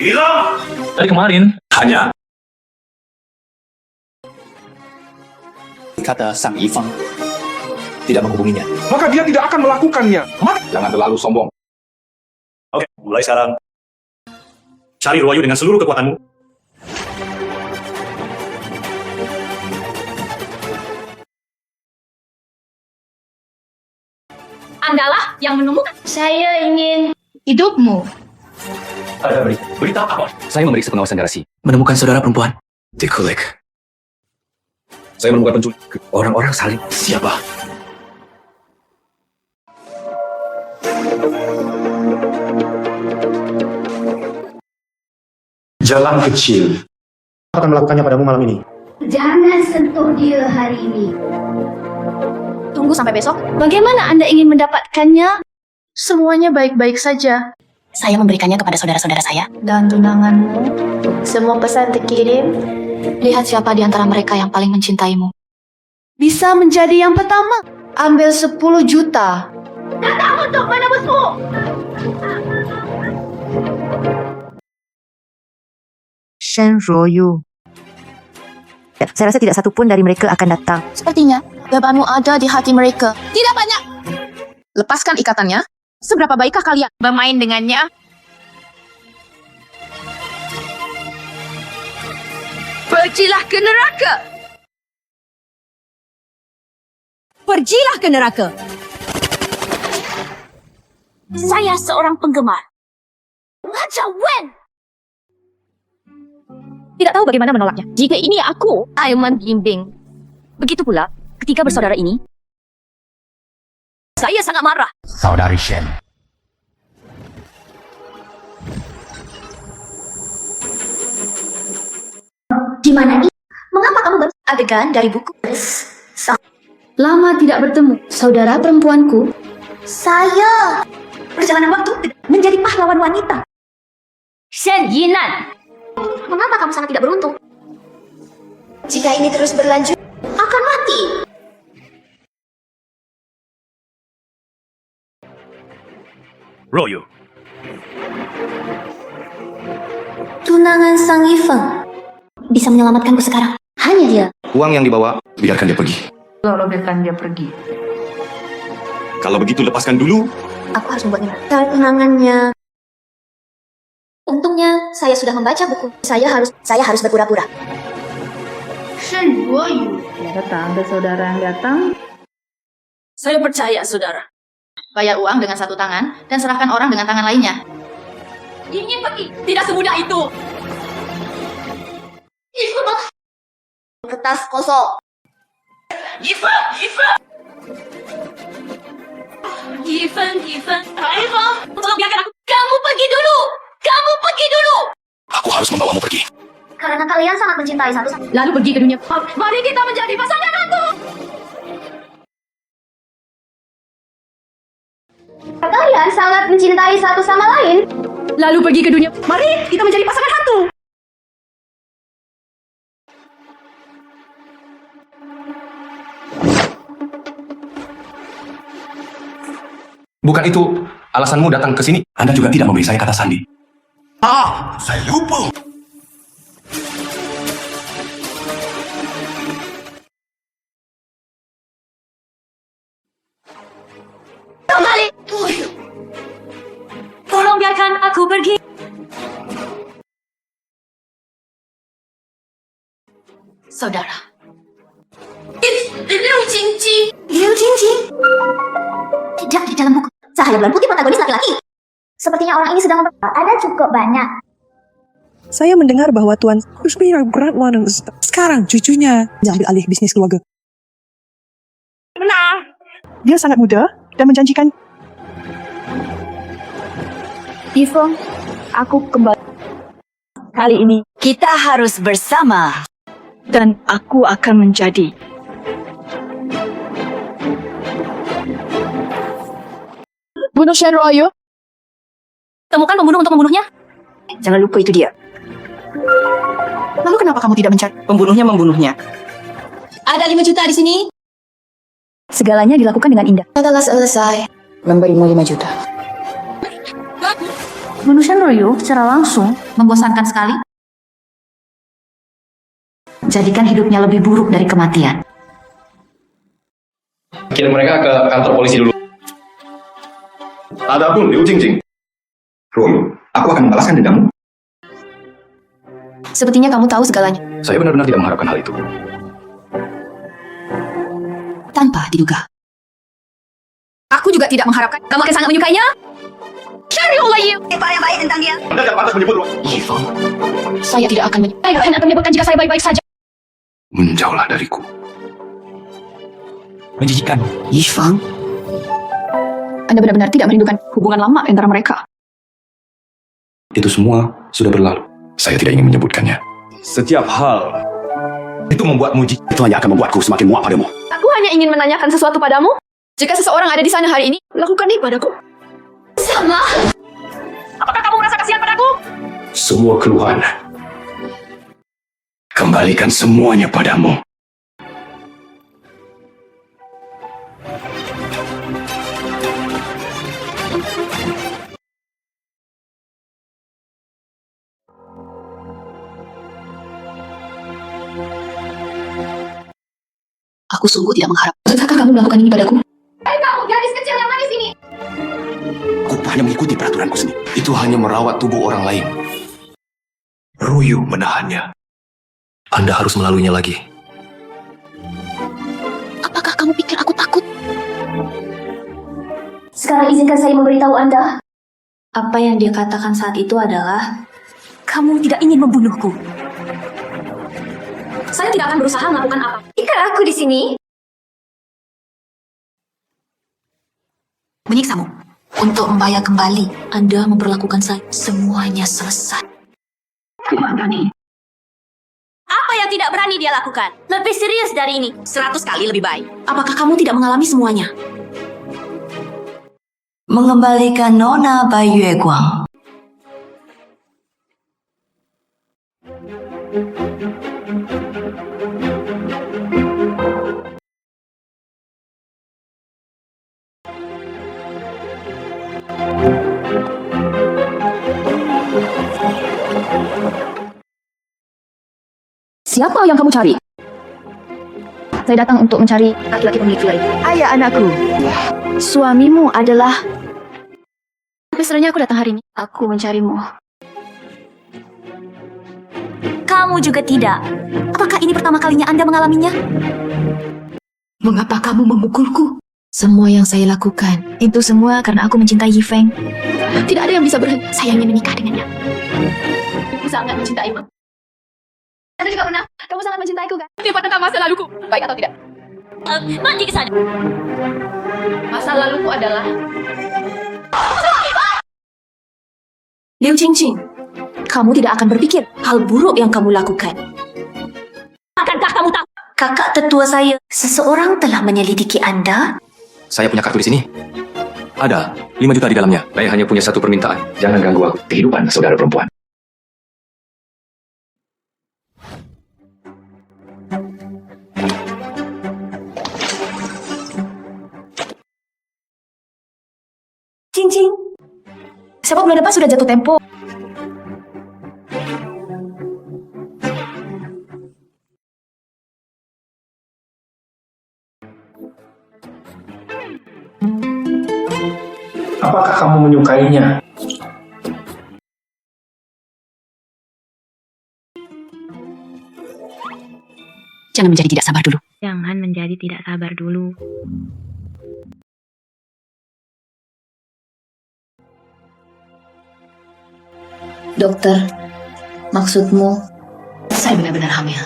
Hilang! Dari kemarin. Hanya kata Sang Ifang tidak menghubunginya. Maka dia tidak akan melakukannya. jangan terlalu sombong. Oke, mulai sekarang. Cari Ruoyu dengan seluruh kekuatanmu. Andalah yang menemukan. Saya ingin hidupmu. Ada berita apa? Saya memeriksa pengawasan garasi. Menemukan saudara perempuan. Dikulik. Saya menemukan penculik. Orang-orang saling siapa? Jalan kecil. Akan melakukannya padamu malam ini. Jangan sentuh dia hari ini. Tunggu sampai besok. Bagaimana Anda ingin mendapatkannya? Semuanya baik-baik saja. Saya memberikannya kepada saudara-saudara saya. Dan tunanganmu, semua pesan terkirim. Lihat siapa di antara mereka yang paling mencintaimu. Bisa menjadi yang pertama. Ambil 10 juta. Datang untuk menebusmu. Shen Ruoyu. Saya rasa tidak satu pun dari mereka akan datang. Sepertinya bebanmu ada di hati mereka. Tidak banyak. Lepaskan ikatannya. Seberapa baikkah kalian bermain dengannya? Pergilah ke neraka. Pergilah ke neraka. Saya seorang penggemar. Raja Wen. Tidak tahu bagaimana menolaknya. Jika ini aku, Aiman bimbing. Begitu pula ketika bersaudara ini. Saya sangat marah. Saudari Shen. Di mana ini? Mengapa kamu baru adegan dari buku? Lama tidak bertemu, saudara perempuanku. Saya perjalanan waktu menjadi pahlawan wanita. Shen Yinan. Mengapa kamu sangat tidak beruntung? Jika ini terus berlanjut, akan mati. Ruoyu. Tunangan Sang Ifang bisa menyelamatkanku sekarang. Hanya dia. Uang yang dibawa, biarkan dia pergi. Biarkan dia pergi. Kalau begitu lepaskan dulu. Aku harus membuatnya. Tunangannya. Untungnya saya sudah membaca buku. Saya harus berpura-pura. Shen Ruoyu. Datang, ada saudara yang datang. Saya percaya, saudara. Bayar uang dengan satu tangan dan serahkan orang dengan tangan lainnya. Ingin pergi? Tidak semudah itu. Kertas kosong. Given. Tolong biarkan aku. Kamu pergi dulu. Aku harus membawamu pergi. Karena kalian sangat mencintai satu sama. Lalu pergi ke dunia. Mari kita menjadi pasangan ratu. Kalian sangat mencintai satu sama lain. Lalu pergi ke dunia. Mari kita menjadi pasangan hantu. Bukan itu alasanmu datang ke sini? Anda juga tidak memberi saya kata sandi. Saya lupa. Kembali. Tolong biarkan aku pergi. Saudara. Liu Jingjing. Tidak di dalam buku. Cahaya bulan putih protagonis laki-laki. Sepertinya orang ini sedang ada cukup banyak. Saya mendengar bahwa Tuan Kushmira Grantwan sekarang cucunya mengambil alih bisnis keluarga. Benar. Dia sangat muda dan menjanjikan. Ifong, aku kembali. Kali ini Kita harus bersama. dan aku akan menjadi. Bunuh Shen Ruoyu. Temukan pembunuh untuk membunuhnya. Jangan lupa itu dia. Lalu kenapa kamu tidak mencari membunuhnya? Ada 5 juta di sini. Segalanya dilakukan dengan indah. Adalah selesai. Memberimu 5 juta. Bunuh Shen Ruoyu secara langsung Membosankan sekali. jadikan hidupnya lebih buruk dari kematian. Kirim mereka ke kantor polisi dulu. Adapun Liu Jingjing, Ruoyu, aku akan membalaskan dendammu. Sepertinya kamu tahu segalanya. Saya benar-benar tidak mengharapkan hal itu. Tanpa diduga. Aku juga tidak mengharapkan. Kamu akan sangat menyukainya. Cari Olayu. Anda tidak pantas menyebut Ruoyu. Yifeng, Saya tidak akan Saya akan menyebutkan jika saya baik-baik saja. menjauhlah dariku. Menjijikan. Yifeng, Anda benar-benar tidak merindukan hubungan lama antara mereka. itu semua sudah berlalu. Saya tidak ingin menyebutkannya. Setiap hal itu membuatmu jijik. Itu hanya akan membuatku semakin muak padamu. Aku hanya ingin menanyakan sesuatu padamu. Jika seseorang ada di sana hari ini, lakukan ini padaku. Sama. Apakah kamu merasa kasihan padaku? Semua keluhan, kembalikan semuanya padamu. Aku sungguh tidak mengharap. Sudahkah kamu melakukan ini padaku? Kamu gadis kecil yang manis ini. Aku hanya mengikuti peraturanku sendiri. Itu hanya merawat tubuh orang lain. Ruoyu menahannya. Anda harus melaluinya lagi. Apakah kamu pikir aku takut? Sekarang izinkan saya memberitahu Anda. Apa yang dia katakan saat itu adalah, kamu tidak ingin membunuhku. Saya tidak akan berusaha melakukan apa. Ikat aku di sini. Menyiksamu. Untuk membayar kembali, Anda memperlakukan saya. Semuanya selesai. Tidak berani. Apa yang tidak berani dia lakukan? Lebih serius dari ini. 100 kali lebih baik. Apakah kamu tidak mengalami semuanya? Mengembalikan Nona Bai Yue Guang. Siapa yang kamu cari? Saya datang untuk mencari laki-laki pemilik villa itu. Ayah anakku, suamimu adalah... Tapi sebenarnya aku datang hari ini. Aku mencarimu. Kamu juga tidak. Apakah ini pertama kalinya Anda mengalaminya? Mengapa kamu memukulku? Semua yang saya lakukan, itu semua karena aku mencintai Yifeng. Tidak ada yang bisa berhenti. Saya ingin menikah dengannya. Aku sangat mencintaimu. Anda juga pernah. Kamu sangat mencintaiku kan? Tiba tentang masa laluku. Baik atau tidak? Mandi ke sana. Masa laluku adalah... Liu Jingjing, kamu tidak akan berpikir hal buruk yang kamu lakukan. Akankah kamu tahu? Kakak tetua saya, seseorang telah menyelidiki Anda. Saya punya kartu di sini. Ada 5 juta di dalamnya. Saya hanya punya satu permintaan. Jangan ganggu aku. Kehidupan saudara perempuan. Jingjing, sepak bola depan sudah jatuh tempo. Apakah kamu menyukainya? Jangan menjadi tidak sabar dulu. Jangan menjadi tidak sabar dulu. Dokter, maksudmu? Saya benar-benar hamil.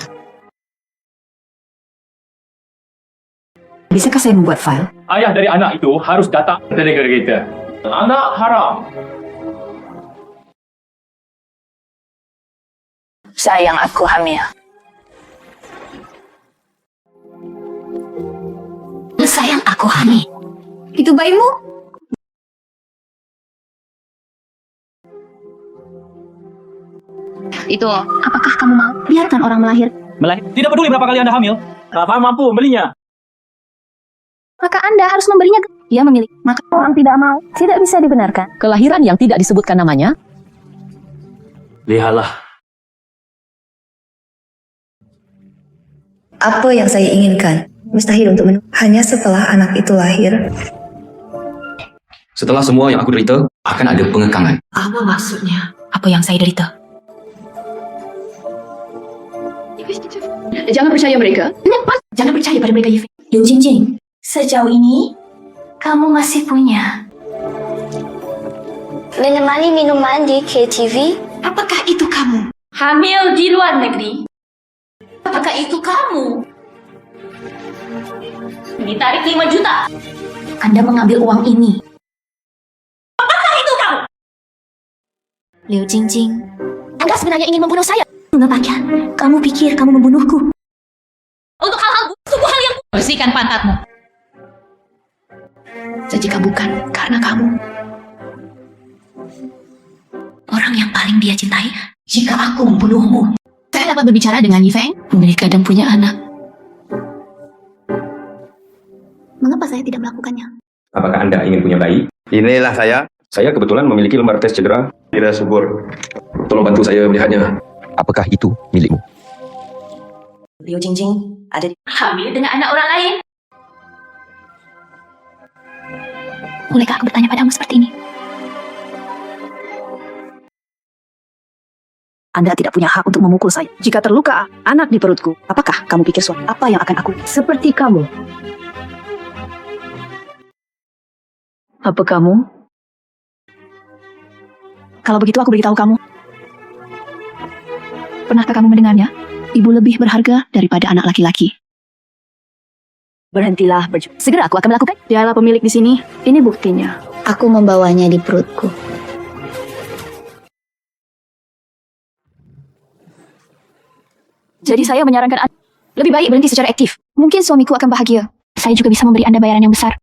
Bisakah saya membuat file? Ayah dari anak itu harus datang ke negara kita. Anak haram. Sayang, aku hamil. Sayang, aku hamil. Itu bayimu? Itu, apakah kamu mau biarkan orang melahir? Tidak peduli berapa kali Anda hamil. Rafa mampu membelinya. Maka Anda harus memberinya. Dia memilih. Maka orang tidak mau, tidak bisa dibenarkan. Kelahiran yang tidak disebutkan namanya Lihatlah. Apa yang saya inginkan mustahil untuk hanya setelah anak itu lahir. Setelah semua yang aku derita, akan ada pengekangan. Apa maksudnya? Apa yang saya derita? Jangan percaya mereka. Jangan percaya pada mereka, Yifeng. Liu Jingjing, sejauh ini kamu masih punya menemani minuman di KTV? Apakah itu kamu? Hamil di luar negeri. Apakah itu kamu? Ini tarik 5 juta. Anda mengambil uang ini. Liu Jingjing, Anda sebenarnya ingin membunuh saya? mengapa kamu pikir kamu membunuhku? Untuk hal-hal sungguh hal yang... Bersihkan pantatmu. Jika bukan karena kamu, orang yang paling dia cintai, jika aku membunuhmu. Saya dapat berbicara dengan Yifeng. Mereka kadang punya anak. Mengapa saya tidak melakukannya? Apakah Anda ingin punya bayi? Inilah saya. Saya kebetulan memiliki lembar tes cedera. Tidak subur. Tolong bantu saya melihatnya. Apakah itu milikmu? Liu Jingjing ada di... Hamil dengan anak orang lain. Bolehkah aku bertanya padamu seperti ini? Anda tidak punya hak untuk memukul saya. Jika terluka anak di perutku, apakah kamu pikir suami apa yang akan aku? Seperti kamu. Apa kamu? Kalau begitu aku beritahu kamu. Pernahkah kamu mendengarnya? Ibu lebih berharga daripada anak laki-laki. Berhentilah berjuang. Segera aku akan melakukan. Dialah pemilik di sini. Ini buktinya. Aku membawanya di perutku. Jadi saya menyarankan Anda lebih baik berhenti secara aktif. Mungkin suamiku akan bahagia. Saya juga bisa memberi Anda bayaran yang besar.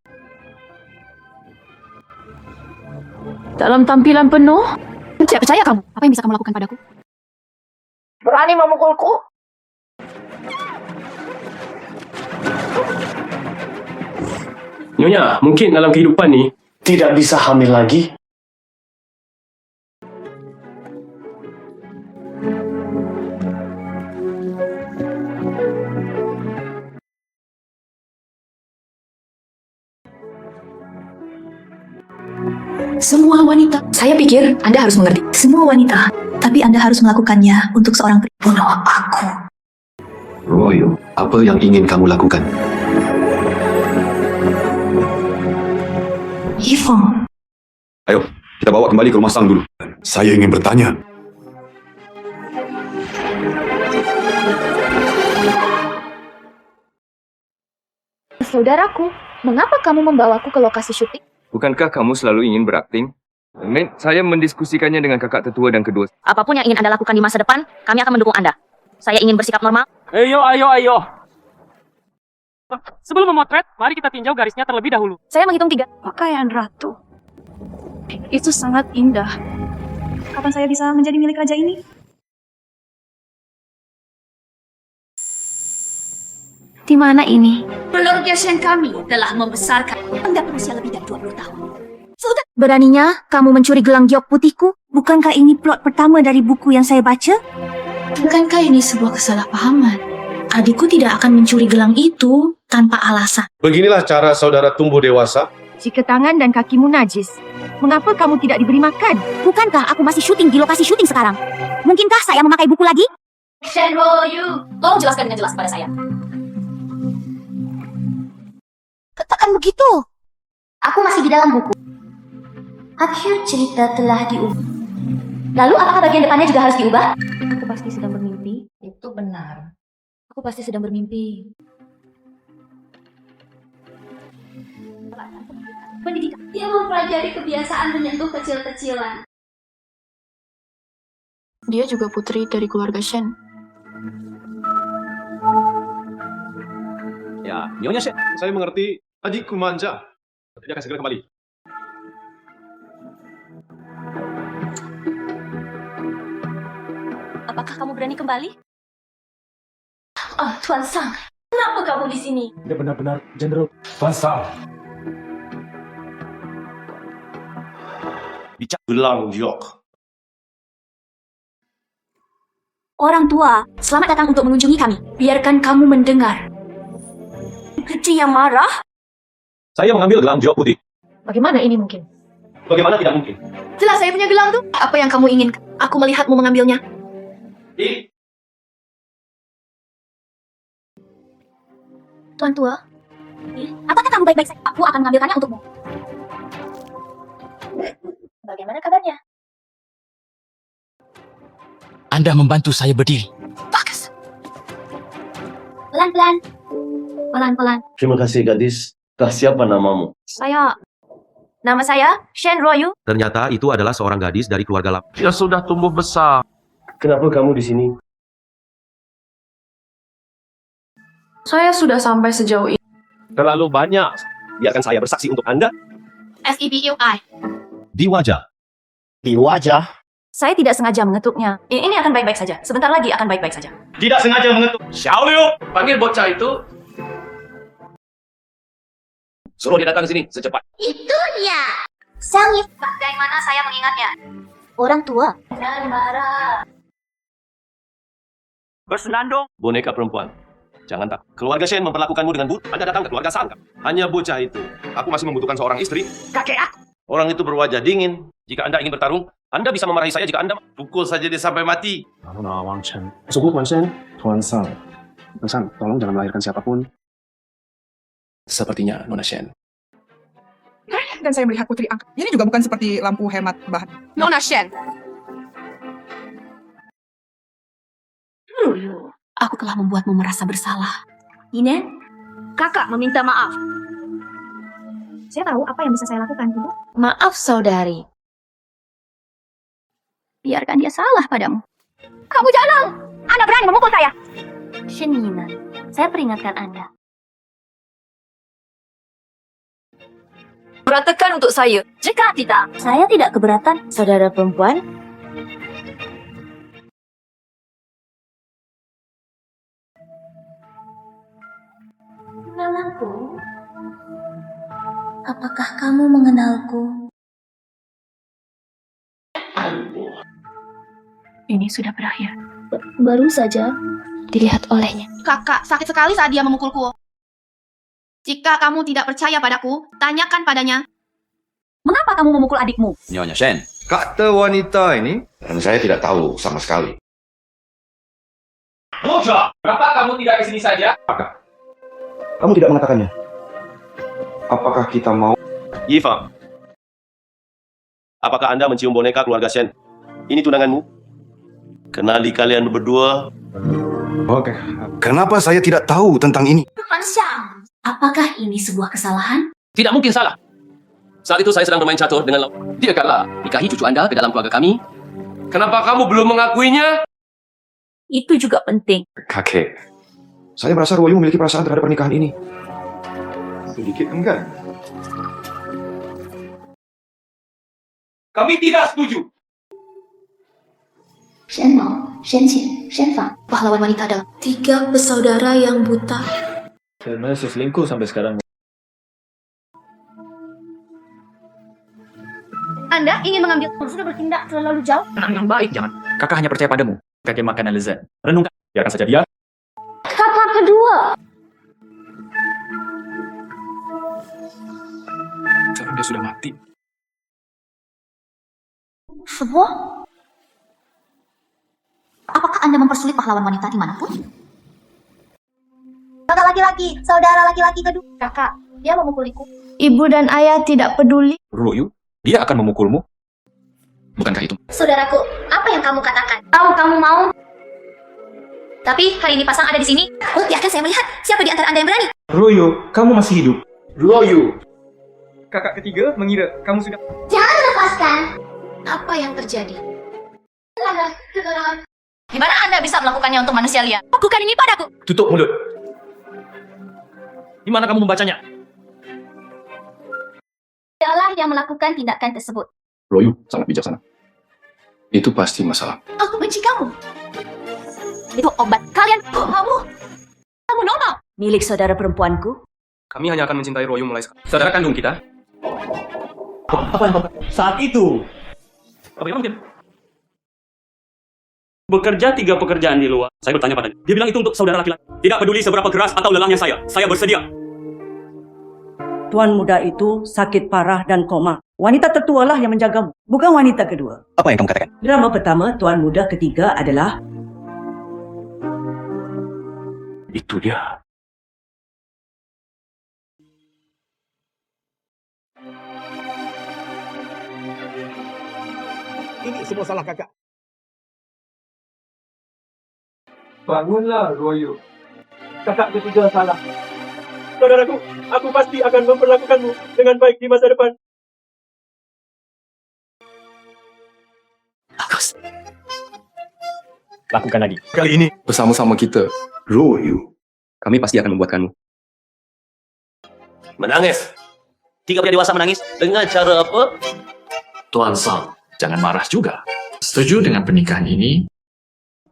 Dalam tampilan penuh, Saya percaya kamu. Apa yang bisa kamu lakukan padaku? berani memukulku. Nyonya, mungkin dalam kehidupan ni, Tidak bisa hamil lagi. Semua wanita. Saya pikir Anda harus mengerti. Semua wanita, tapi Anda harus melakukannya untuk seorang bunuh aku. Royo, apa yang ingin kamu lakukan? Yifeng, Ayo, kita bawa kembali ke rumah Sang dulu. Saya ingin bertanya. Saudaraku, mengapa kamu membawaku ke lokasi syuting? Bukankah kamu selalu ingin berakting? Saya mendiskusikannya dengan kakak tetua dan kedua. Apapun yang ingin Anda lakukan di masa depan, kami akan mendukung Anda. Saya ingin bersikap normal. ayo. Sebelum memotret, mari kita tinjau garisnya terlebih dahulu. Saya menghitung 3. Pakaian ratu. Itu sangat indah. Kapan saya bisa menjadi milik raja ini? di mana ini? Keluarga Shen kami telah membesarkan Anda berusia lebih dari 20 tahun. Sudah. Beraninya kamu mencuri gelang giok putihku? Bukankah ini plot pertama dari buku yang saya baca? Bukankah ini sebuah kesalahpahaman? Adikku tidak akan mencuri gelang itu tanpa alasan. Beginilah cara saudara tumbuh dewasa. Jika tangan dan kakimu najis, mengapa kamu tidak diberi makan? Bukankah aku masih syuting di lokasi syuting sekarang? Mungkinkah saya memakai buku lagi? Shen Royu, tolong jelaskan dengan jelas kepada saya. Katakan begitu. Aku masih di dalam buku. Akhir cerita telah diubah. Lalu apakah bagian depannya juga harus diubah? Aku pasti sedang bermimpi. Itu benar. Aku pasti sedang bermimpi. Pendidikan. Dia mempelajari kebiasaan menyentuh kecil-kecilan. Dia juga putri dari keluarga Shen. Ya, Nyonya Shen. Saya mengerti. Adikku manja. Dia akan segera kembali. Apakah kamu berani kembali? Ah, Tuan Sang, kenapa kamu di sini? Dia benar-benar Jenderal Bangsa. Bicara gelang giok. Orang tua, selamat datang untuk mengunjungi kami. Biarkan kamu mendengar. Dia marah? Saya mengambil gelang jawab putih. Bagaimana ini mungkin? Bagaimana tidak mungkin? Jelas saya punya gelang tuh. Apa yang kamu inginkan? Aku melihatmu mengambilnya. Tuan tua, apakah kamu baik-baik saja? Aku akan mengambilkannya untukmu. Bagaimana kabarnya? Anda membantu saya berdiri. Bagus. Pelan-pelan. Pelan-pelan. Terima kasih gadis. Siapa namamu? Nama saya Shen Royu. Ternyata itu adalah seorang gadis dari keluarga lama. Dia sudah tumbuh besar. Kenapa kamu di sini? Saya sudah sampai sejauh ini. Terlalu banyak. Biarkan saya bersaksi untuk Anda. SEBUI. Di wajah. Di wajah. Saya tidak sengaja mengetuknya. Ini akan baik-baik saja. Sebentar lagi akan baik-baik saja. Tidak sengaja mengetuk. Xiao Liu. Panggil bocah itu. Suruh dia datang ke sini secepat. Itu dia. Sang Yif. Bagaimana saya mengingatnya? Orang tua. Dan marah. Bersenandung. Boneka perempuan. Jangan tak. Keluarga Shen memperlakukanmu dengan buruk. Anda datang ke keluarga Sangka. Hanya bocah itu. Aku masih membutuhkan seorang istri. Kakek aku. Orang itu berwajah dingin. Jika Anda ingin bertarung, Anda bisa memarahi saya jika Anda Pukul saja dia sampai mati. Wang Chen. Suku Tuan Shen. Tuan Sang. Tuan Sang, tolong jangan melahirkan siapapun. Sepertinya Nona Shen. Dan saya melihat putri angkat. Ini juga bukan seperti lampu hemat bahan. Nona Shen. Aku telah membuatmu merasa bersalah. Inen, kakak meminta maaf. Saya tahu apa yang bisa saya lakukan, Ibu. Maaf, saudari. Biarkan dia salah padamu. Kamu jangan! Anda berani memukul saya! Shen Yinan, saya peringatkan Anda. Beratakan untuk saya. Jika tidak, saya tidak keberatan. Saudara perempuan, Mengenalku? Apakah kamu mengenalku? ini sudah berakhir. Baru saja. Dilihat olehnya. Kakak sakit sekali saat dia memukulku. Jika kamu tidak percaya padaku, tanyakan padanya. Mengapa kamu memukul adikmu? Nyonya Shen. Kata wanita ini. Dan saya tidak tahu sama sekali. Bocah, kenapa kamu tidak ke sini saja? Kamu tidak mengatakannya. Apakah kita mau? Yifang. Apakah Anda mencium boneka keluarga Shen? Ini tunanganmu? Kenali kalian berdua? Oke. Kenapa saya tidak tahu tentang ini? Tuan Xiang, apakah ini sebuah kesalahan? Tidak mungkin salah. Saat itu saya sedang bermain catur dengan Dia kalah nikahi cucu Anda ke dalam keluarga kami. Kenapa kamu belum mengakuinya? Itu juga penting. Kakek. Saya merasa Royu memiliki perasaan terhadap pernikahan ini. Sedikit enggan. Kami tidak setuju. Shen Mao, Shen Qin, Shen Fang. Pahlawan wanita dalam 3 bersaudara yang buta. Dan masih selingkuh sampai sekarang. Anda ingin mengambil sudah bertindak terlalu jauh. Anak yang baik, jangan. Kakak hanya percaya padamu. Kakek makanan lezat. Renungkan. Biarkan saja dia. Kakak kedua. Sekarang dia sudah mati. Sebuah? Apakah Anda mempersulit pahlawan wanita dimanapun? Kakak laki-laki, saudara laki-laki kedua. Kakak, dia memukuliku. Ibu dan ayah tidak peduli. Royu, dia akan memukulmu. Bukankah itu? Saudaraku, apa yang kamu katakan? Tahu kamu mau? Tapi hari ini pasang ada di sini. Oh, biarkan saya melihat siapa di antara Anda yang berani. Royo, kamu masih hidup. Royu. Kakak ketiga mengira kamu sudah... Jangan lepaskan. Apa yang terjadi? Di mana Anda bisa melakukannya untuk manusia liar? Lakukan ini padaku. Tutup mulut. Di mana kamu membacanya? Dialah yang melakukan tindakan tersebut. Royu sangat bijaksana. Itu pasti masalah. Aku benci kamu. Itu obat. Kalian, kamu normal. Milik saudara perempuanku. Kami hanya akan mencintai Royu mulai sekarang. Saudara kandung kita. Apa yang saat itu? Bagaimana mungkin? Bekerja 3 pekerjaan di luar. Saya bertanya padanya. Dia bilang itu untuk saudara laki-laki. Tidak peduli seberapa keras atau lelahnya saya bersedia. Tuan muda itu sakit parah dan koma. Wanita tertualah yang menjagamu, bukan wanita kedua. Apa yang kamu katakan? Drama pertama, tuan muda ketiga adalah Itu dia. Ini semua salah kakak. Bangunlah, Royo. Kakak ketiga salah. Saudaraku, aku pasti akan memperlakukanmu dengan baik di masa depan. Bagus. Lakukan lagi. Kali ini bersama-sama kita, Royu. Kami pasti akan membuatkanmu. Menangis. 3 pria dewasa menangis dengan cara apa? Tuan Sang, jangan marah juga. Setuju dengan pernikahan ini?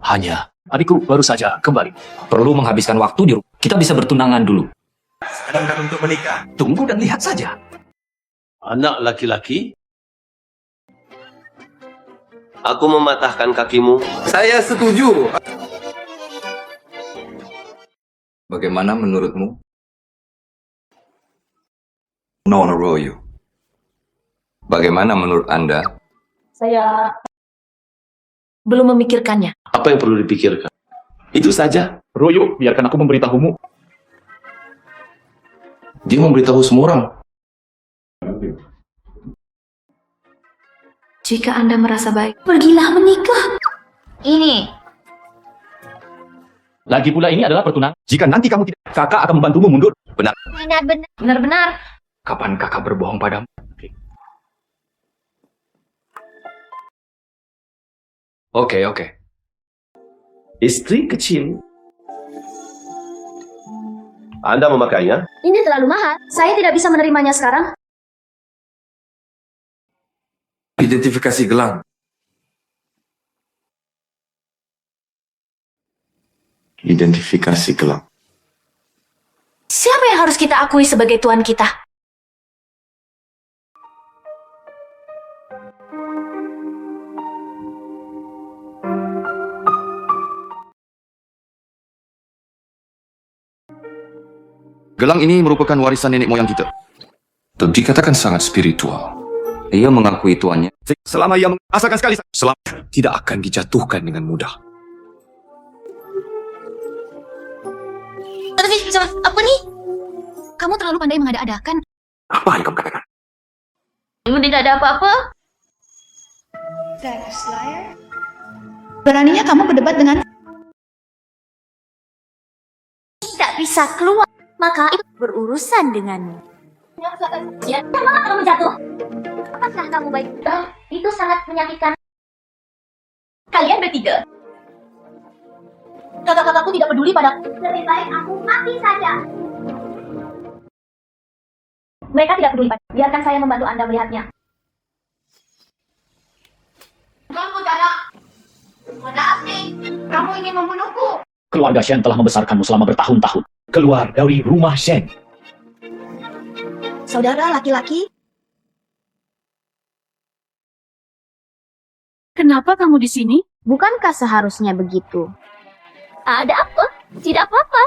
Hanya adikku baru saja kembali. Perlu menghabiskan waktu di rumah. Kita bisa bertunangan dulu. Sekarang untuk menikah. Tunggu dan lihat saja. Anak laki-laki? Aku mematahkan kakimu. Saya setuju. Bagaimana menurutmu? Nona Royo. Bagaimana menurut Anda? Saya belum memikirkannya. Apa yang perlu dipikirkan? Itu saja. Royu, biarkan aku memberitahumu. Dia memberitahu semua orang. Jika Anda merasa baik, Pergilah menikah. Ini. Lagi pula ini adalah pertunangan. Jika nanti kamu tidak, kakak akan membantumu mundur. Benar. Benar-benar. Benar-benar. Kapan kakak berbohong padamu? Oke. Istri kecil. Anda memakainya? Ini terlalu mahal. Saya tidak bisa menerimanya sekarang. Identifikasi gelang. Identifikasi gelang. siapa yang harus kita akui sebagai tuan kita? Gelang ini merupakan warisan nenek moyang kita. Dikatakan sangat spiritual. Ia mengakui tuannya. Selama ia mengasalkan sekali, tidak akan dijatuhkan dengan mudah. Tapi, apa nih? Kamu terlalu pandai mengada-adakan. Apa yang kamu katakan? Tidak ada apa-apa. Beraninya kamu berdebat dengan... Tidak bisa keluar. Maka itu berurusan denganmu. Ya, kenapa kamu jatuh? Apakah kamu baik? Itu sangat menyakitkan. Kalian bertiga. Kakak-kakakku tidak peduli padaku. Lebih baik aku mati saja. Mereka tidak peduli padaku. Biarkan saya membantu Anda melihatnya. Kamu tidak. Ada apa? Kamu ingin membunuhku? Keluarga Shen telah membesarkanmu selama bertahun-tahun. Keluar dari rumah Shen. Saudara laki-laki, Kenapa kamu di sini? Bukankah seharusnya begitu? Ada apa? Tidak apa-apa.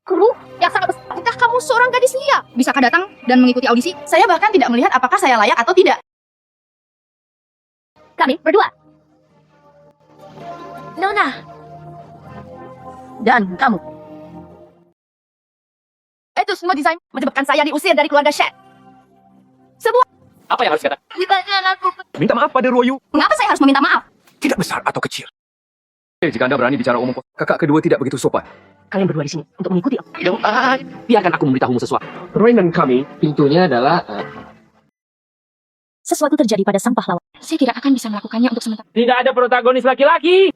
Kru yang sangat besar. Apakah kamu seorang gadis lia? Bisakah datang dan mengikuti audisi? Saya bahkan tidak melihat apakah saya layak atau tidak. Kami berdua. Nona. Dan kamu. Itu semua desain menyebabkan saya diusir dari keluarga Shen. Semua. Apa yang harus dikatakan? Bukannya aku. Minta maaf pada Royu. Mengapa saya harus meminta maaf? Tidak besar atau kecil. Jika Anda berani bicara umum, kakak kedua tidak begitu sopan. Kalian berdua di sini untuk mengikuti aku. Biarkan aku memberitahumu sesuatu. Roy dan kami, pintunya adalah sesuatu terjadi pada sang pahlawan. Saya tidak akan bisa melakukannya untuk sementara. Tidak ada protagonis laki-laki.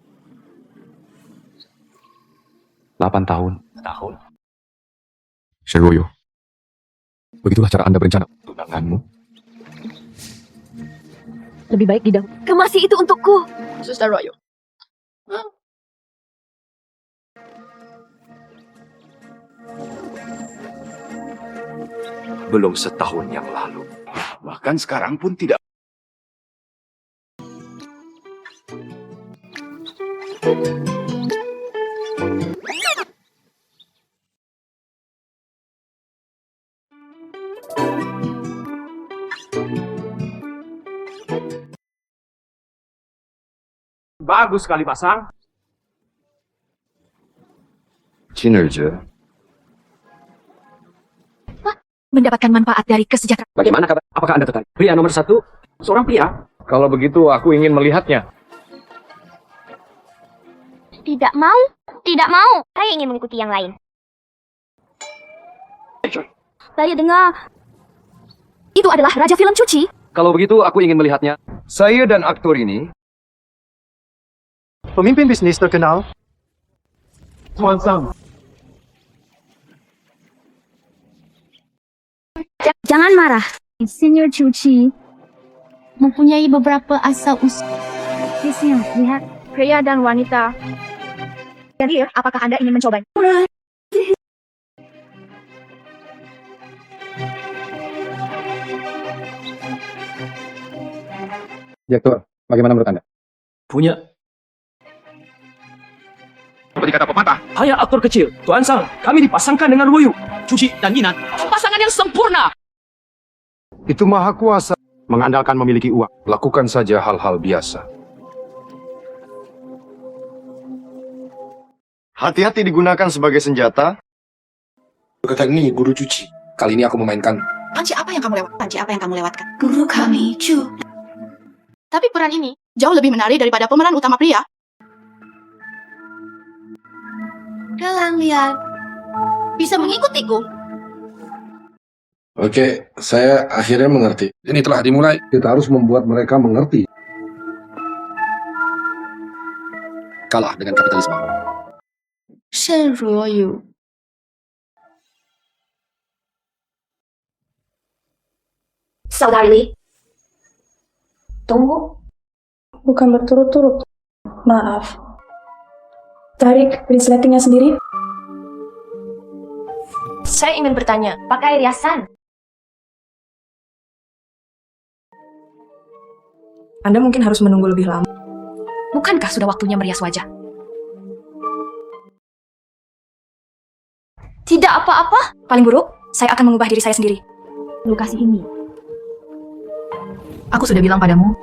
8 tahun. Shen Royo. Begitulah cara Anda berencana tunanganmu. Lebih baik didahului. Kemasi itu untukku. Suster Royo. Belum setahun yang lalu. Bahkan sekarang pun tidak. Bagus sekali pasang. Kinerja. Mendapatkan manfaat dari kesejahteraan. Bagaimana kabar? Apakah Anda tertarik? Pria nomor 1, seorang pria. Kalau begitu, aku ingin melihatnya. Tidak mau. Tidak mau. Saya ingin mengikuti yang lain. Saya dengar. Itu adalah Raja Film Cuci. Kalau begitu, aku ingin melihatnya. Saya dan aktor ini pemimpin bisnis terkenal. Tuan Sang. Jangan marah. Senior Cuci mempunyai beberapa asal-usul. Lihat, pria dan wanita. Jadi, apakah Anda ingin mencobanya? Direktur, bagaimana menurut Anda? Punya. Seperti kata pepatah. Hanya aktor kecil. Tuan Sang, kami dipasangkan dengan Royu, Cuci, dan Yinan. Pasangan yang sempurna. Itu maha kuasa. Mengandalkan memiliki uang. Lakukan saja hal-hal biasa. Hati-hati digunakan sebagai senjata. Kata ini, guru cuci. Kali ini aku memainkan. Panci apa yang kamu lewatkan? Panci apa yang kamu lewatkan? Guru kami, Chu. Tapi peran ini jauh lebih menarik daripada pemeran utama pria. Dalam lihat. Bisa mengikutiku. Oke, saya akhirnya mengerti. Ini telah dimulai. Kita harus membuat mereka mengerti. Kalah dengan kapitalisme. Shen Ruoyu. Saudari Li. Tunggu. Bukan berturut-turut. Maaf. Tarik resletingnya sendiri. Saya ingin bertanya, pakai riasan. Anda mungkin harus menunggu lebih lama. Bukankah sudah waktunya merias wajah? Tidak apa-apa. Paling buruk, saya akan mengubah diri saya sendiri. Lokasi ini. Aku sudah bilang padamu.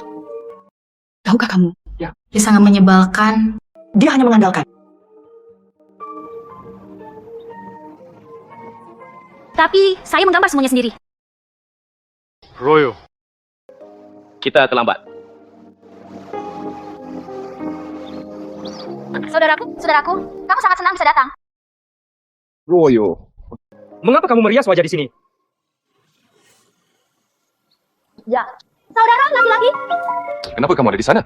Tahukah kamu? Ya. Dia sangat menyebalkan. Dia hanya mengandalkan. Tapi saya menggambar semuanya sendiri. Royo. Kita terlambat. Saudaraku, kamu sangat senang bisa datang. Royo. Mengapa kamu merias wajah di sini? Ya. Saudara laki-laki. Kenapa kamu ada di sana?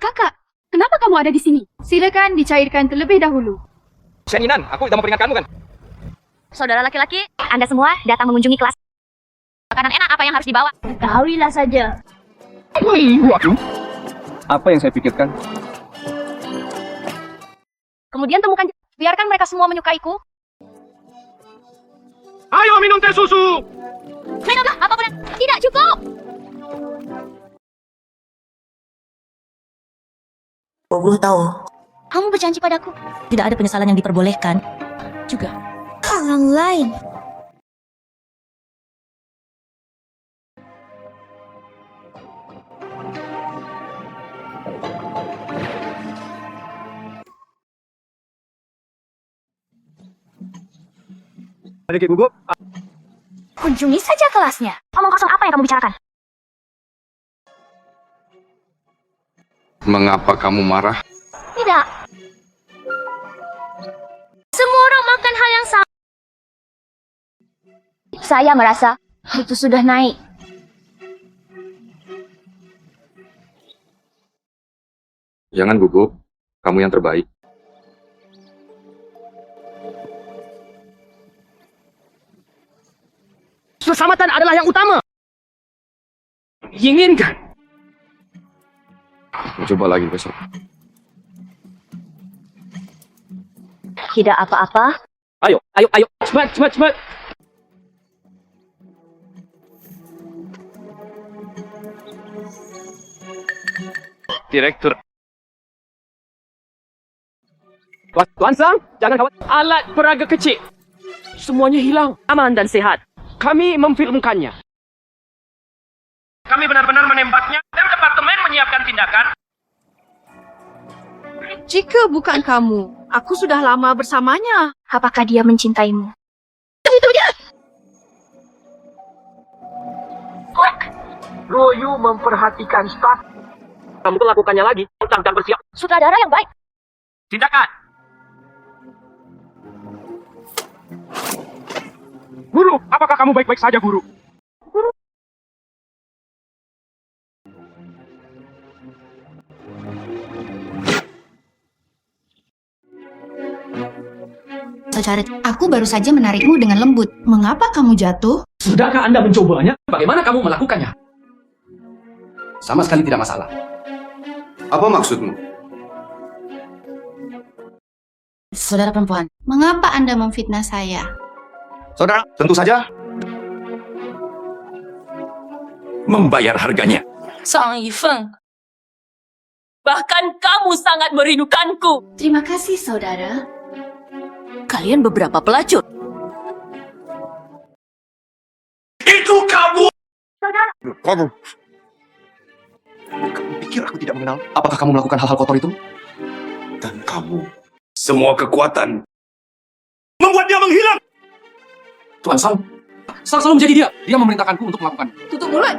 Kakak, kenapa kamu ada di sini? Silakan dicairkan terlebih dahulu. Shen Yinan, aku tidak memperingatkanmu kan? Saudara laki-laki, Anda semua datang mengunjungi kelas. Makanan enak apa yang harus dibawa? Ketahuilah saja. Waduh. Apa yang saya pikirkan? Kemudian temukan, biarkan mereka semua menyukaiku. Ayo minum teh susu. Minumlah apapun yang tidak cukup. Bobo tahu. Kamu berjanji padaku. Tidak ada penyesalan yang diperbolehkan. Juga. Orang lain. Adik gugup. Kunjungi saja kelasnya. Omong kosong apa yang kamu bicarakan? Mengapa kamu marah? Tidak. Semua orang makan hal yang sama. Saya merasa itu sudah naik. Jangan gugup. Kamu yang terbaik. Keselamatan adalah yang utama. Inginkan. Coba lagi besok. Tidak apa-apa. Ayo. Cepat. Direktur, Tuan Sang, jangan khawatir. Alat peraga kecil. Semuanya hilang. Aman dan sehat. Kami memfilmkannya. Kami benar-benar menembaknya dan departemen menyiapkan tindakan. Jika bukan kamu, aku sudah lama bersamanya. Apakah dia mencintaimu? Royu memperhatikan staff. Kamu lakukannya lagi. Dan bersiap. Sutradara yang baik. Tindakan. Guru, apakah kamu baik-baik saja, Guru? Saudara, aku baru saja menarikmu dengan lembut. Mengapa kamu jatuh? Sudahkah Anda mencobanya? Bagaimana kamu melakukannya? Sama sekali tidak masalah. Apa maksudmu? Saudara perempuan, mengapa Anda memfitnah saya? Saudara, tentu saja membayar harganya. Sang Yifeng. Bahkan kamu sangat merindukanku. Terima kasih, saudara. Kalian beberapa pelacur. Itu kamu! Kamu. Kamu pikir aku tidak mengenal? Apakah kamu melakukan hal-hal kotor itu? Dan kamu, semua kekuatan membuat dia menghilang! Tuan Sang selalu menjadi dia. Dia memerintahkanku untuk melakukan. Tutup mulut.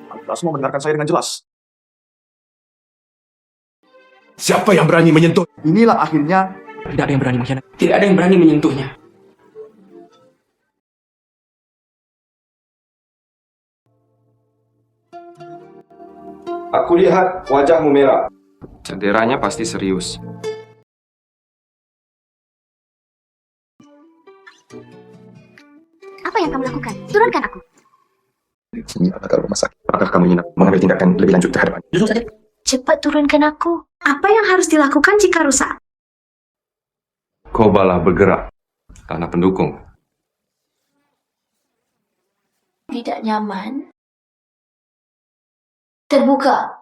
Anda semua mendengarkan saya dengan jelas. Siapa yang berani menyentuh? Inilah akhirnya. Tidak ada yang berani mengkhianati. Tidak ada yang berani menyentuhnya. Aku lihat wajahmu merah. Cenderanya pasti serius. Apa yang kamu lakukan? Turunkan aku. Ini adalah rumah sakit. Apakah kamu ingin mengambil tindakan lebih lanjut terhadap Duduk saja. Cepat turunkan aku. Apa yang harus dilakukan jika rusak? Kobalah bergerak. Tanah pendukung. Tidak nyaman. Terbuka.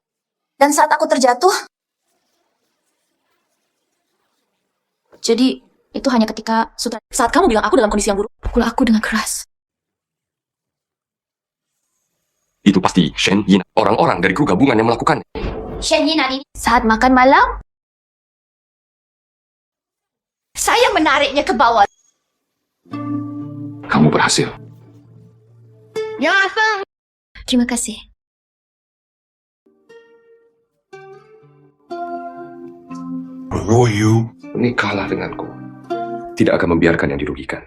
Dan saat aku terjatuh, jadi itu hanya ketika saat kamu bilang aku dalam kondisi yang buruk, pukul aku dengan keras. Itu pasti Shen Yin. Orang-orang dari kru gabungan yang melakukan. Shen Yinan ini saat makan malam, saya menariknya ke bawah. Kamu berhasil. Terima kasih. Royu, menikahlah denganku. Tidak akan membiarkan yang dirugikan.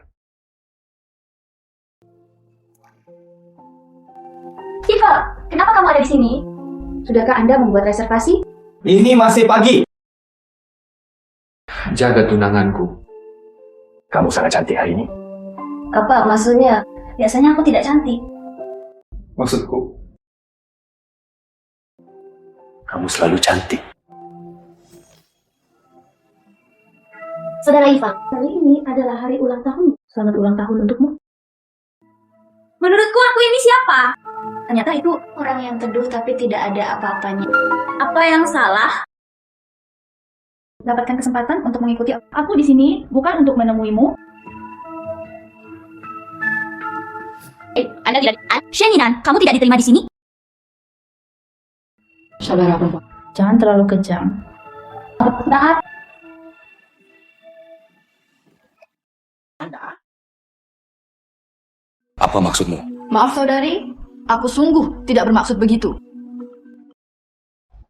Eva, kenapa kamu ada di sini? Sudahkah Anda membuat reservasi? Ini masih pagi. Jaga tunanganku. Kamu sangat cantik hari ini. Apa maksudnya? Biasanya aku tidak cantik. Maksudku, kamu selalu cantik. Saudara Iva, kali ini adalah hari ulang tahun. Selamat ulang tahun untukmu. Menurutku aku ini siapa? Ternyata itu orang yang teduh tapi tidak ada apa-apanya. Apa yang salah? Dapatkan kesempatan untuk mengikuti aku di sini bukan untuk menemuimu. Anda tidak. Shen Yinan, kamu tidak diterima di sini? Saudara perempuan, jangan terlalu kejam. Nah, Apa maksudmu? Maaf saudari, aku sungguh tidak bermaksud begitu.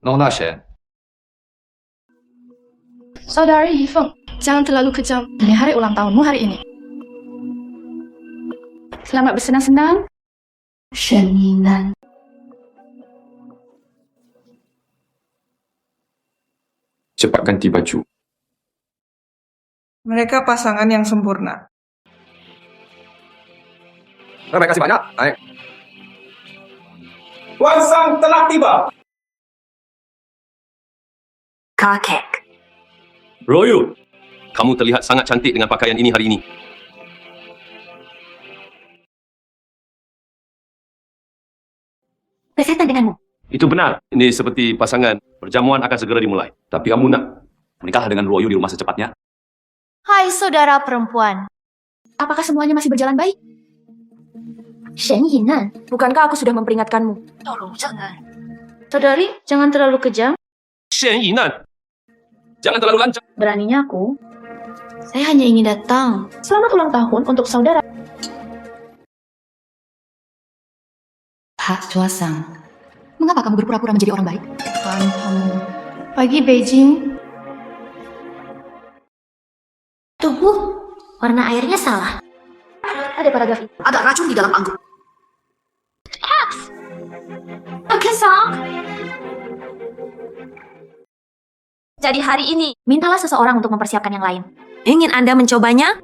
Nona Shen. Saudari Yifeng, jangan terlalu kejam. Ini hari ulang tahunmu hari ini. Selamat bersenang-senang. Shen Yinan. Cepat ganti baju. Mereka pasangan yang sempurna. Terima kasih banyak. Naik. Tuan Sang telah tiba. kakek. Royu, kamu terlihat sangat cantik dengan pakaian ini hari ini. Berkaitan denganmu. Itu benar. Ini seperti pasangan. Perjamuan akan segera dimulai. Tapi kamu nak Menikahlah dengan Ruoyu di rumah secepatnya. Hai saudara perempuan. Apakah semuanya masih berjalan baik? Shen Yinan, bukankah aku sudah memperingatkanmu? Tolong jangan. Saudari, jangan terlalu kejam. Shen Yinan, Jangan terlalu lancang. Beraninya aku. Saya hanya ingin datang. Selamat ulang tahun untuk saudara. Pak Chuasang, mengapa kamu berpura-pura menjadi orang baik? Pagi Beijing. Tunggu, warna airnya salah. Ada paragraf ini. Ada racun di dalam anggur. Oke, Sang. Jadi hari ini, mintalah seseorang untuk mempersiapkan yang lain. Ingin Anda mencobanya?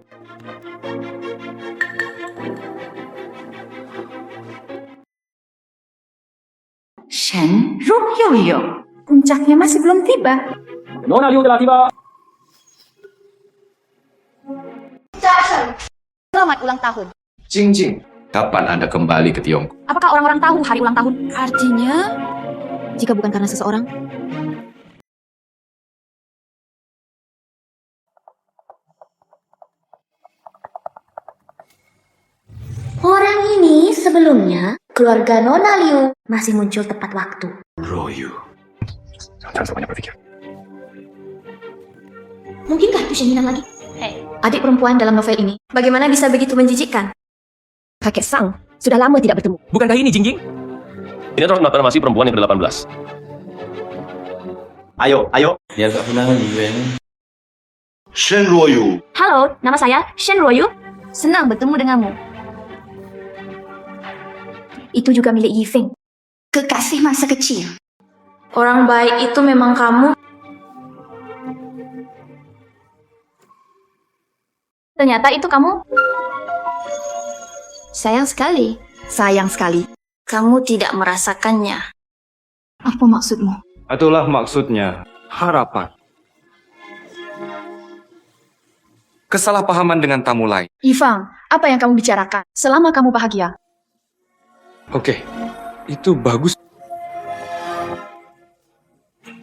Shen Ruoyu. Puncaknya masih belum tiba. Nona Liu telah tiba. Selamat ulang tahun. Jingjing, kapan Anda kembali ke Tiongkok? Apakah orang-orang tahu hari ulang tahun? Artinya, jika bukan karena seseorang, orang ini sebelumnya, keluarga Nona Liu masih muncul tepat waktu. Ruoyu. Jangan semuanya berpikir. Mungkinkah itu Shen Yinan lagi? Hei, adik perempuan dalam novel ini, bagaimana bisa begitu menjijikkan? Kakek Sang, sudah lama tidak bertemu. Bukankah ini Jingjing? ini adalah masih perempuan yang ke-18. Ayo, ayo. Shen Ruoyu. Halo, nama saya Shen Ruoyu. Senang bertemu denganmu. Itu juga milik Yifeng. Kekasih masa kecil. Orang baik itu memang kamu. Ternyata itu kamu. Sayang sekali. Sayang sekali. Kamu tidak merasakannya. Apa maksudmu? Itulah maksudnya harapan. Kesalahpahaman dengan tamu lain. Yifang, apa yang kamu bicarakan? Selama kamu bahagia. Oke, itu bagus.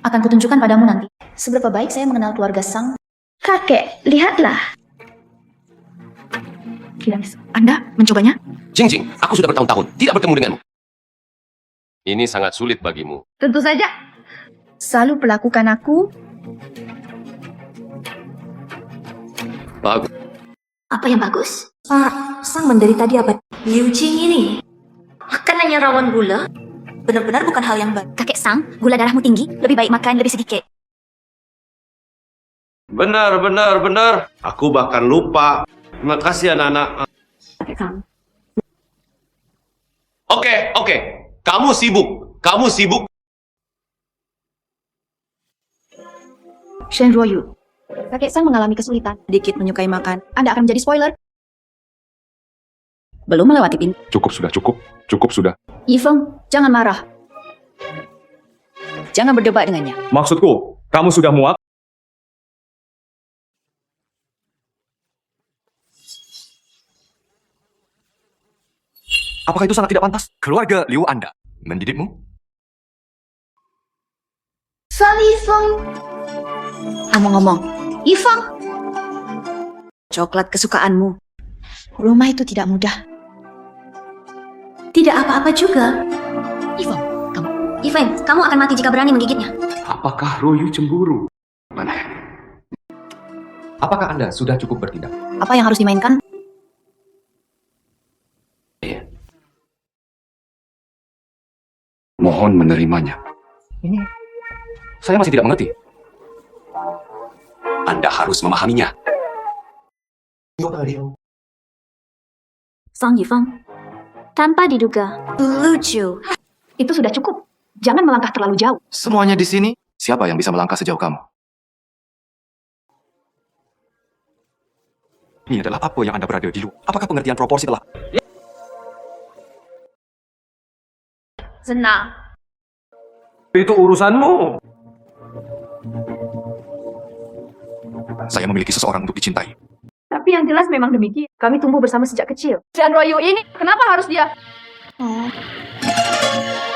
Akan kutunjukkan padamu nanti. Seberapa baik saya mengenal keluarga Sang. Kakek, lihatlah. Anda mencobanya? Jingjing, aku sudah bertahun-tahun tidak bertemu denganmu. Ini sangat sulit bagimu. Tentu saja. Selalu perlakukan aku. Bagus. Apa yang bagus? Pak, Sang menderita diabetes. Liu Jing ini makanannya rawan gula. Benar-benar bukan hal yang baik. Kakek Sang, gula darahmu tinggi. Lebih baik makan lebih sedikit. Benar. Aku bahkan lupa. Terima kasih anak-anak. Kakek Sang. Oke. Kamu sibuk. Shen Ruoyu. Kakek Sang mengalami kesulitan. Dikit menyukai makan. Anda akan menjadi spoiler. Belum melewati pintu. Cukup sudah. Yifeng, jangan marah. Jangan berdebat dengannya. Maksudku, kamu sudah muak? Apakah itu sangat tidak pantas? Keluarga Liu Anda mendidikmu? Sang Yifeng. Ngomong-ngomong, Yifeng. Coklat kesukaanmu. Rumah itu tidak mudah. Tidak apa-apa juga. Yifeng, Kamu akan mati jika berani menggigitnya. Apakah Ruoyu cemburu? Mana? Apakah Anda sudah cukup bertindak? Apa yang harus dimainkan? Mohon menerimanya. Saya masih tidak mengerti. Anda harus memahaminya. Sang Yifeng. Tanpa diduga. Lucu. Itu sudah cukup. Jangan melangkah terlalu jauh. Semuanya di sini. Siapa yang bisa melangkah sejauh kamu? Ini adalah apa yang Anda berada di luar. Apakah pengertian proporsi telah... Senang. Itu urusanmu. Saya memiliki seseorang untuk dicintai. Tapi yang jelas memang demikian. Kami tumbuh bersama sejak kecil. Shen Ruoyu ini, kenapa harus dia?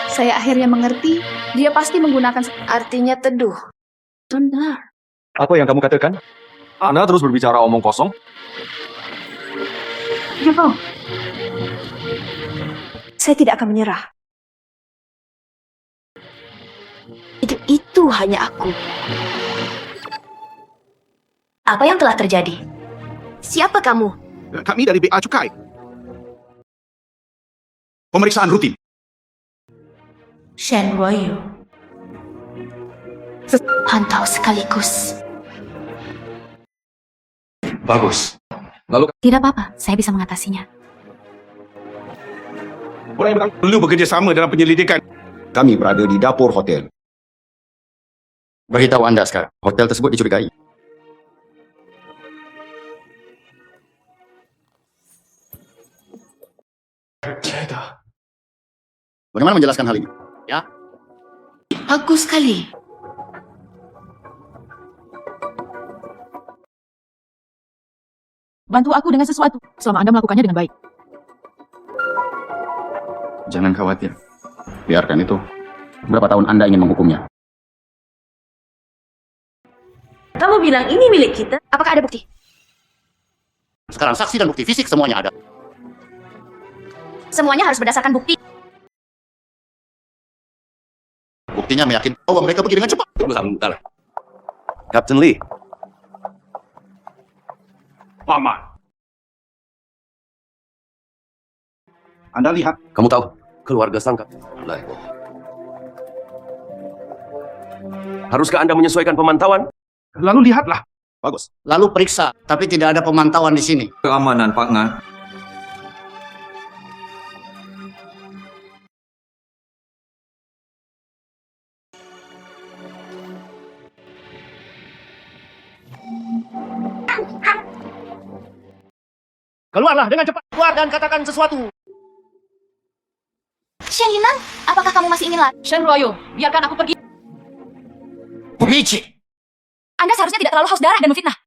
Saya akhirnya mengerti. Dia pasti menggunakan... Artinya teduh. Benar. Apa yang kamu katakan? Anda terus berbicara omong kosong? Saya tidak akan menyerah. Itu hanya aku. Apa yang telah terjadi? Siapa kamu? Kami dari BA Cukai. Pemeriksaan rutin. Shen Ruoyu. Pantau sekaligus. Bagus. Lalu Tidak apa-apa, saya bisa mengatasinya. orang yang perlu bekerja sama dalam penyelidikan. Kami berada di dapur hotel. Beritahu Anda sekarang, hotel tersebut dicurigai. Bagaimana menjelaskan hal ini? Bagus sekali. Bantu aku dengan sesuatu selama Anda melakukannya dengan baik. Jangan khawatir. Biarkan itu. Berapa tahun Anda ingin menghukumnya? Kamu bilang ini milik kita? Apakah ada bukti? Sekarang saksi dan bukti fisik semuanya ada. Semuanya harus berdasarkan bukti. Buktinya meyakinkan bahwa mereka pergi dengan cepat. Tunggu sebentar. Captain Lee. Paman. Anda lihat. Kamu tahu, keluarga Sangka. Haruskah Anda menyesuaikan pemantauan? Lalu lihatlah. Bagus. Lalu periksa, tapi tidak ada pemantauan di sini. Keamanan, Pak Ngan. Keluarlah dengan cepat. Keluar dan katakan sesuatu. Shen Yinan, apakah kamu masih ingin lari? Shen Ruoyu, biarkan aku pergi. Pemici. Anda seharusnya tidak terlalu haus darah dan memfitnah.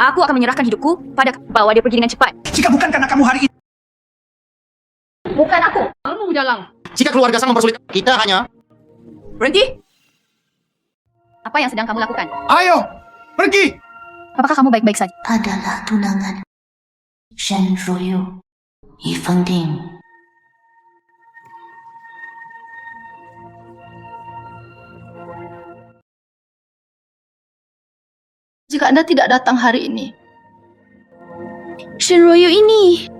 Aku akan menyerahkan hidupku pada bawa dia pergi dengan cepat. Jika bukan karena kamu hari ini. Bukan aku. Kamu dalang. Jika keluarga sang mempersulit, kita hanya... Berhenti. Apa yang sedang kamu lakukan? Ayo, pergi. Apakah kamu baik-baik saja? Adalah tunangan Shen Ruoyu, Yi Fengding. Jika Anda tidak datang hari ini, Shen Ruoyu ini.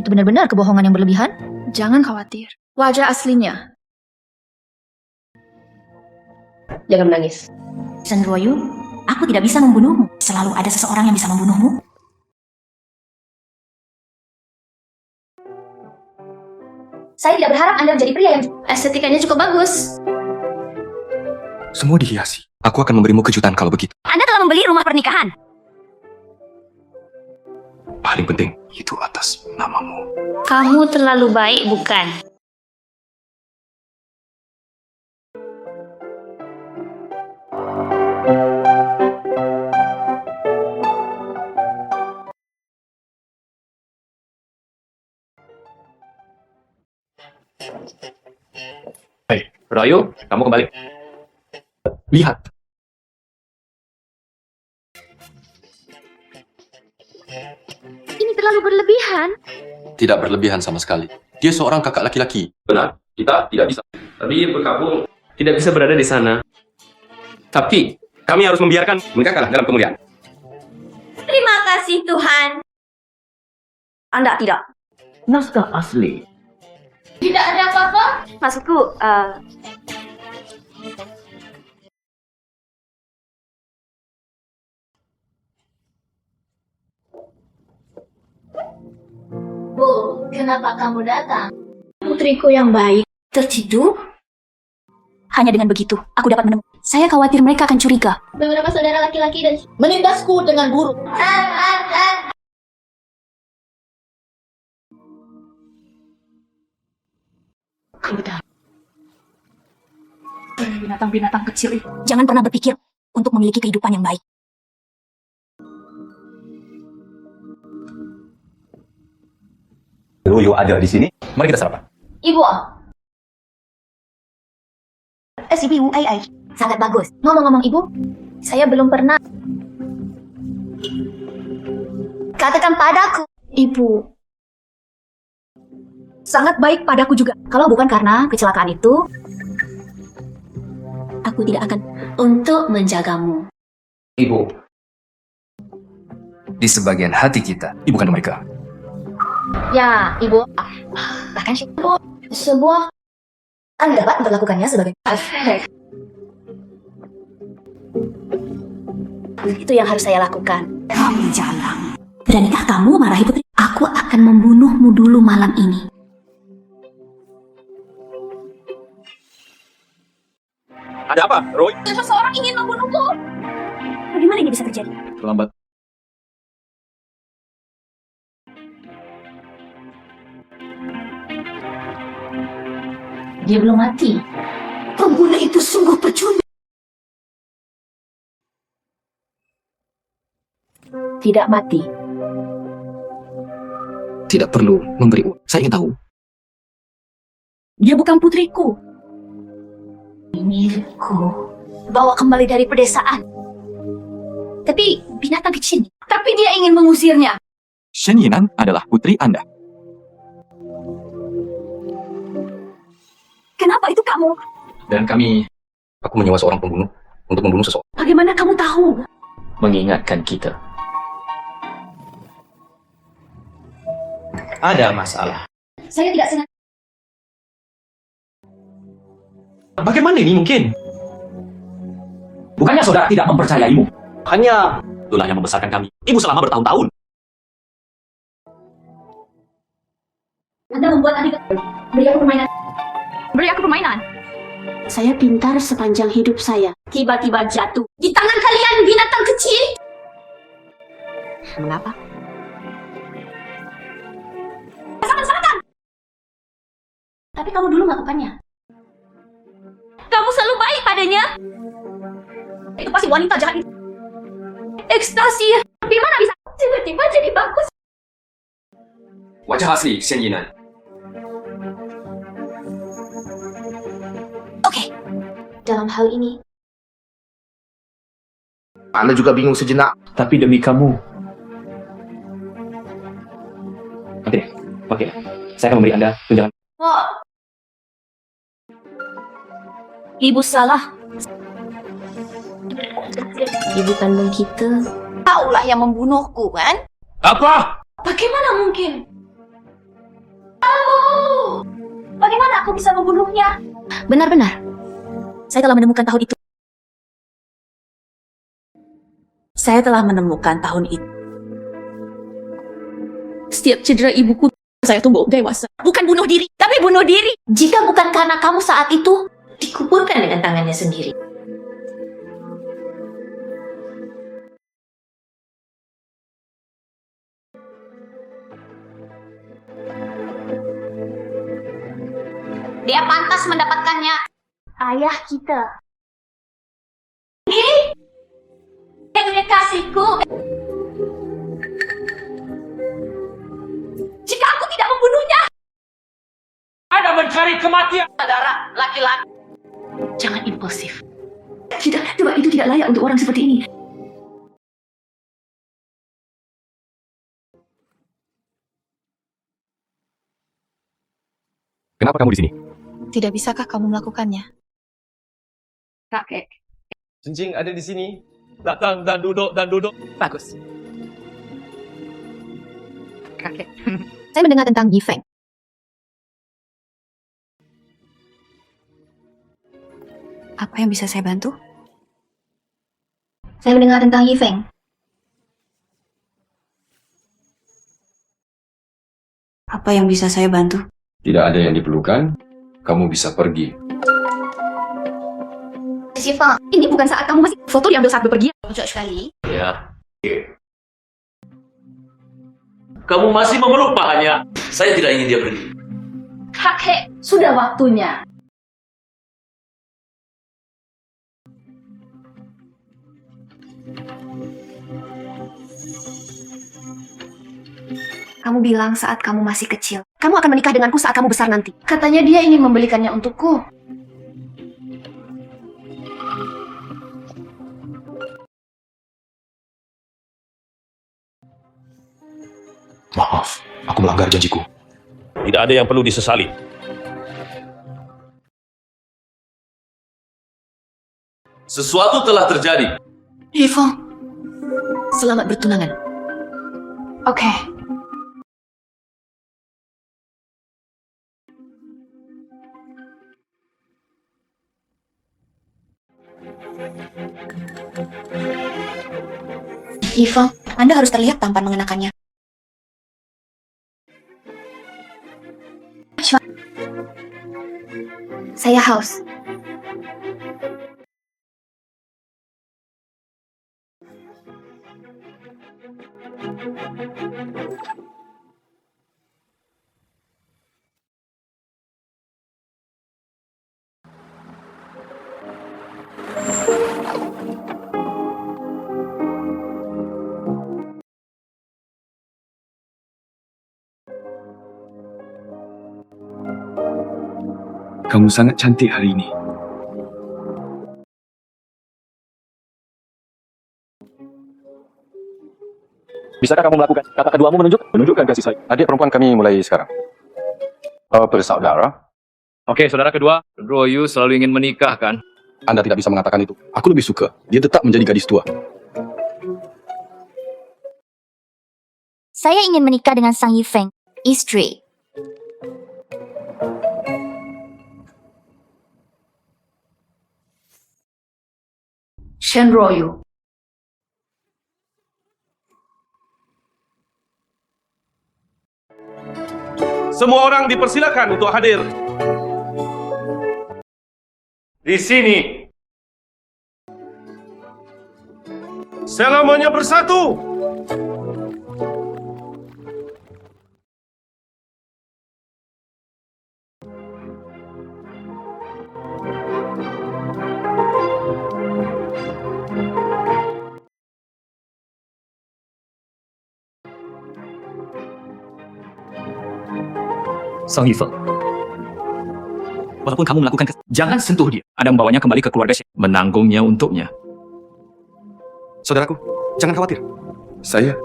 Itu benar-benar kebohongan yang berlebihan? jangan khawatir. Wajah aslinya. Jangan menangis. Shen Ruoyu, aku tidak bisa membunuhmu. Selalu ada seseorang yang bisa membunuhmu. Saya tidak berharap Anda menjadi pria yang Estetikanya cukup bagus. Semua dihiasi. Aku akan memberimu kejutan kalau begitu. Anda telah membeli rumah pernikahan. Paling penting, itu atas namamu. Kamu terlalu baik, bukan? Hei, Ruoyu, kamu kembali. Lihat. Ini terlalu berlebihan. Tidak berlebihan sama sekali. Dia seorang kakak laki-laki. Benar, kita tidak bisa. Tapi berkabung tidak bisa berada di sana. Tapi kami harus membiarkan mereka kalah dalam kemuliaan. Terima kasih Tuhan. Anda tidak. Naskah asli. Tidak ada apa-apa. Maksudku, Bu, kenapa kamu datang? putriku yang baik tertidur. Hanya dengan begitu, aku dapat menemukan. Saya khawatir mereka akan curiga. Beberapa saudara laki-laki dan menindasku dengan buruk. Udah. Binatang-binatang kecil itu. Jangan pernah berpikir untuk memiliki kehidupan yang baik. Ruoyu ada di sini. Mari kita sarapan. Ibu, SCBU AI. Sangat bagus. Ngomong-ngomong ibu, saya belum pernah. Katakan padaku. Ibu sangat baik padaku juga. Kalau bukan karena kecelakaan itu, aku tidak akan untuk menjagamu. Ibu, di sebagian hati kita, ibu kandung mereka. Ya, ibu. Bahkan sebuah Anda dapat memperlakukannya sebagai itu yang harus saya lakukan. Kamu jalan. Beranikah kamu marahi putri? Aku akan membunuhmu dulu malam ini. Ada apa, Roy? Seseorang ingin membunuhku. Bagaimana ini bisa terjadi? Terlambat. Dia belum mati. Pembunuh itu sungguh percuma. Tidak mati. Tidak perlu memberi uang. Saya ingin tahu. Dia bukan putriku. Milikku. Bawa kembali dari pedesaan. Tapi binatang kecil. Tapi dia ingin mengusirnya. Shen Yinan adalah putri Anda. Kenapa itu kamu? Dan aku menyewa seorang pembunuh untuk membunuh seseorang. Bagaimana kamu tahu? Mengingatkan kita. Ada masalah. Saya tidak sengaja. Bagaimana ini mungkin? Bukannya saudara tidak mempercayaimu. Hanya Itulah yang membesarkan kami. Ibu selama bertahun-tahun. Anda membuat adik beri aku permainan. Beri aku permainan. Saya pintar sepanjang hidup saya. Tiba-tiba jatuh di tangan kalian, binatang kecil. Mengapa? Sangat-sangat. Tapi kamu dulu melakukannya. Kamu selalu baik padanya. Itu pasti wanita jahat itu. Ekstasi. Bagaimana bisa tiba-tiba jadi bagus? wajah asli Shen Yinan. Oke. Dalam hal ini, Anda juga bingung sejenak. Tapi demi kamu. Oke. Saya akan memberi Anda tunjangan. oh. Ibu salah. Ibu kandung kita. Kaulah yang membunuhku, kan? Apa? Bagaimana mungkin? Oh, bagaimana aku bisa membunuhnya? Benar-benar. Saya telah menemukan tahun itu. Saya telah menemukan tahun itu. Setiap cedera ibuku, saya tumbuh dewasa. Bukan bunuh diri, tapi bunuh diri. Jika bukan karena kamu saat itu, dikuburkan dengan tangannya sendiri. Dia pantas mendapatkannya. Ayah kita. Ini yang kasihku. Jika aku tidak membunuhnya, Anda mencari kematian. saudara laki-laki. Jangan impulsif. Tidak, coba itu tidak layak untuk orang seperti ini. Kenapa kamu di sini? Tidak bisakah kamu melakukannya? Kakek. Cincin ada di sini. Datang dan duduk dan duduk. Bagus. Kakek. Saya mendengar tentang Yifeng. Apa yang bisa saya bantu? Saya mendengar tentang Yifeng. Apa yang bisa saya bantu? Tidak ada yang diperlukan. Kamu bisa pergi. Siva, ini bukan saat kamu masih foto diambil saat bepergian. Cocok sekali. Ya. Kamu masih memeluk pahanya. Saya tidak ingin dia pergi. Kakek, sudah waktunya. Kamu bilang saat kamu masih kecil. Kamu akan menikah denganku saat kamu besar nanti. Katanya dia ingin membelikannya untukku. Maaf, aku melanggar janjiku. Tidak ada yang perlu disesali. Sesuatu telah terjadi. Yifeng, selamat bertunangan. Oke. Yifeng, Anda harus terlihat tampan mengenakannya. Saya haus. Kamu sangat cantik hari ini. Bisakah kamu melakukan kata keduamu menunjukkan kasih sayang? Adik perempuan kami mulai sekarang. Bersaudara, Oke, saudara kedua, Royu selalu ingin menikah kan? Anda tidak bisa mengatakan itu. Aku lebih suka. Dia tetap menjadi gadis tua. Saya ingin menikah dengan Sang Yifeng, istri. Shenroyu. Semua orang dipersilakan untuk hadir. Di sini. Selamanya bersatu. Sang Yifeng. Walaupun kamu melakukan jangan sentuh dia. Anda membawanya kembali ke keluarga Shen. Menanggungnya untuknya. Saudaraku, jangan khawatir. Saya...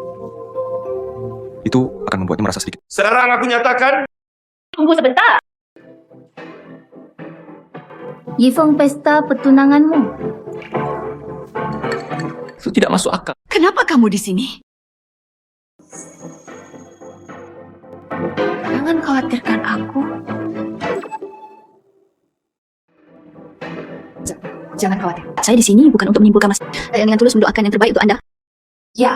Itu akan membuatnya merasa sedikit. Sekarang aku nyatakan. Tunggu sebentar. Yifeng, pesta pertunanganmu. Itu tidak masuk akal. Kenapa kamu di sini? Jangan khawatirkan aku. Jangan khawatir. Saya di sini bukan untuk menyimpulkan masalah. Saya dengan tulus mendoakan yang terbaik untuk Anda. Ya.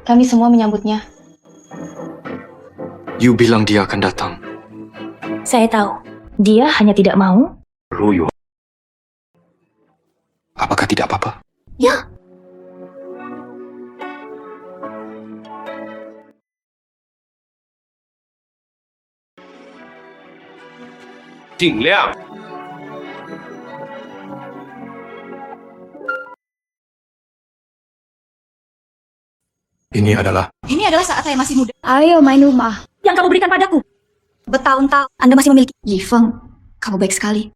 Kami semua menyambutnya. You bilang dia akan datang. Saya tahu. Dia hanya tidak mau. Royu. Apakah tidak apa-apa? Ya. Jing Liang. Ini adalah saat saya masih muda. Ayo main rumah. Yang kamu berikan padaku. Bertahun-tahun. Anda masih memiliki. Yifeng, kamu baik sekali.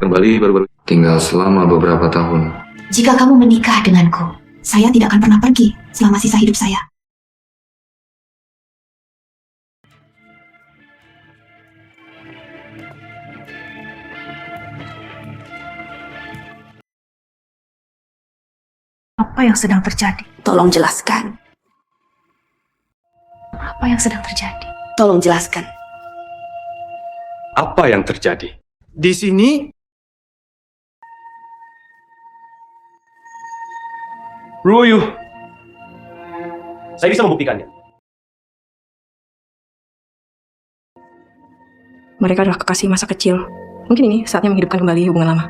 kembali baru-baru. Tinggal selama beberapa tahun. Jika kamu menikah denganku, saya tidak akan pernah pergi selama sisa hidup saya. Apa yang sedang terjadi? Tolong jelaskan. Apa yang sedang terjadi? Tolong jelaskan. Apa yang terjadi? Di sini? Royu. Saya bisa membuktikannya. Mereka adalah kekasih masa kecil. Mungkin ini saatnya menghidupkan kembali hubungan lama.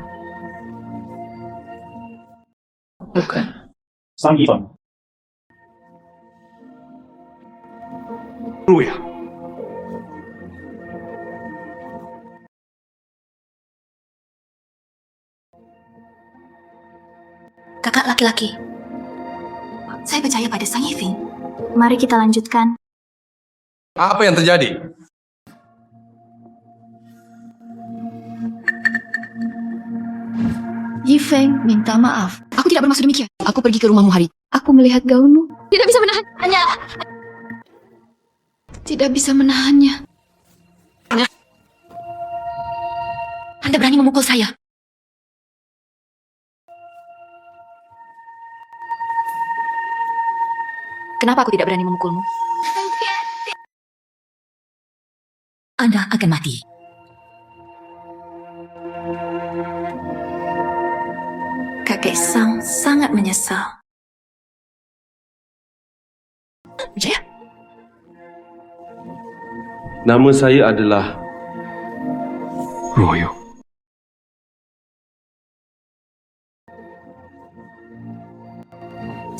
Bukan. Sang Yifeng. Royu. Kakak laki-laki. Saya percaya pada Sang Yifeng. Mari kita lanjutkan. Apa yang terjadi? Yifeng minta maaf. Aku tidak bermaksud demikian. Aku pergi ke rumahmu hari. Aku melihat gaunmu. Tidak bisa menahannya. Tidak bisa menahannya. Anda berani memukul saya. Kenapa aku tidak berani memukulmu? Anda akan mati. Kakek Sang sangat menyesal. Jaya, Nama saya adalah Royo.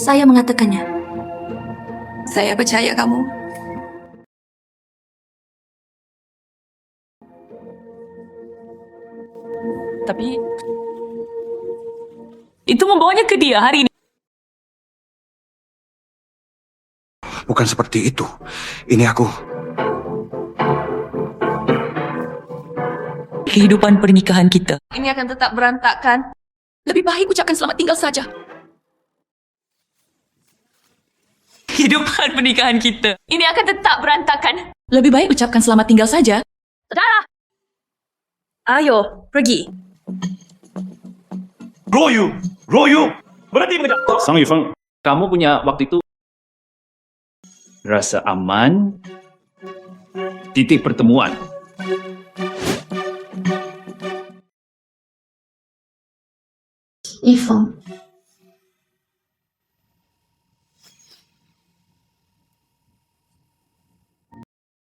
saya mengatakannya. Saya percaya kamu. Tapi itu membawanya ke dia hari ini. Bukan seperti itu. Ini aku. Kehidupan pernikahan kita ini akan tetap berantakan. Lebih baik ucapkan selamat tinggal saja. Kehidupan pernikahan kita ini akan tetap berantakan. Lebih baik ucapkan selamat tinggal saja. Saudara, ayo pergi. Royo, berhenti mengejar. Sang Yifeng, kamu punya waktu itu rasa aman, titik pertemuan. Yifeng.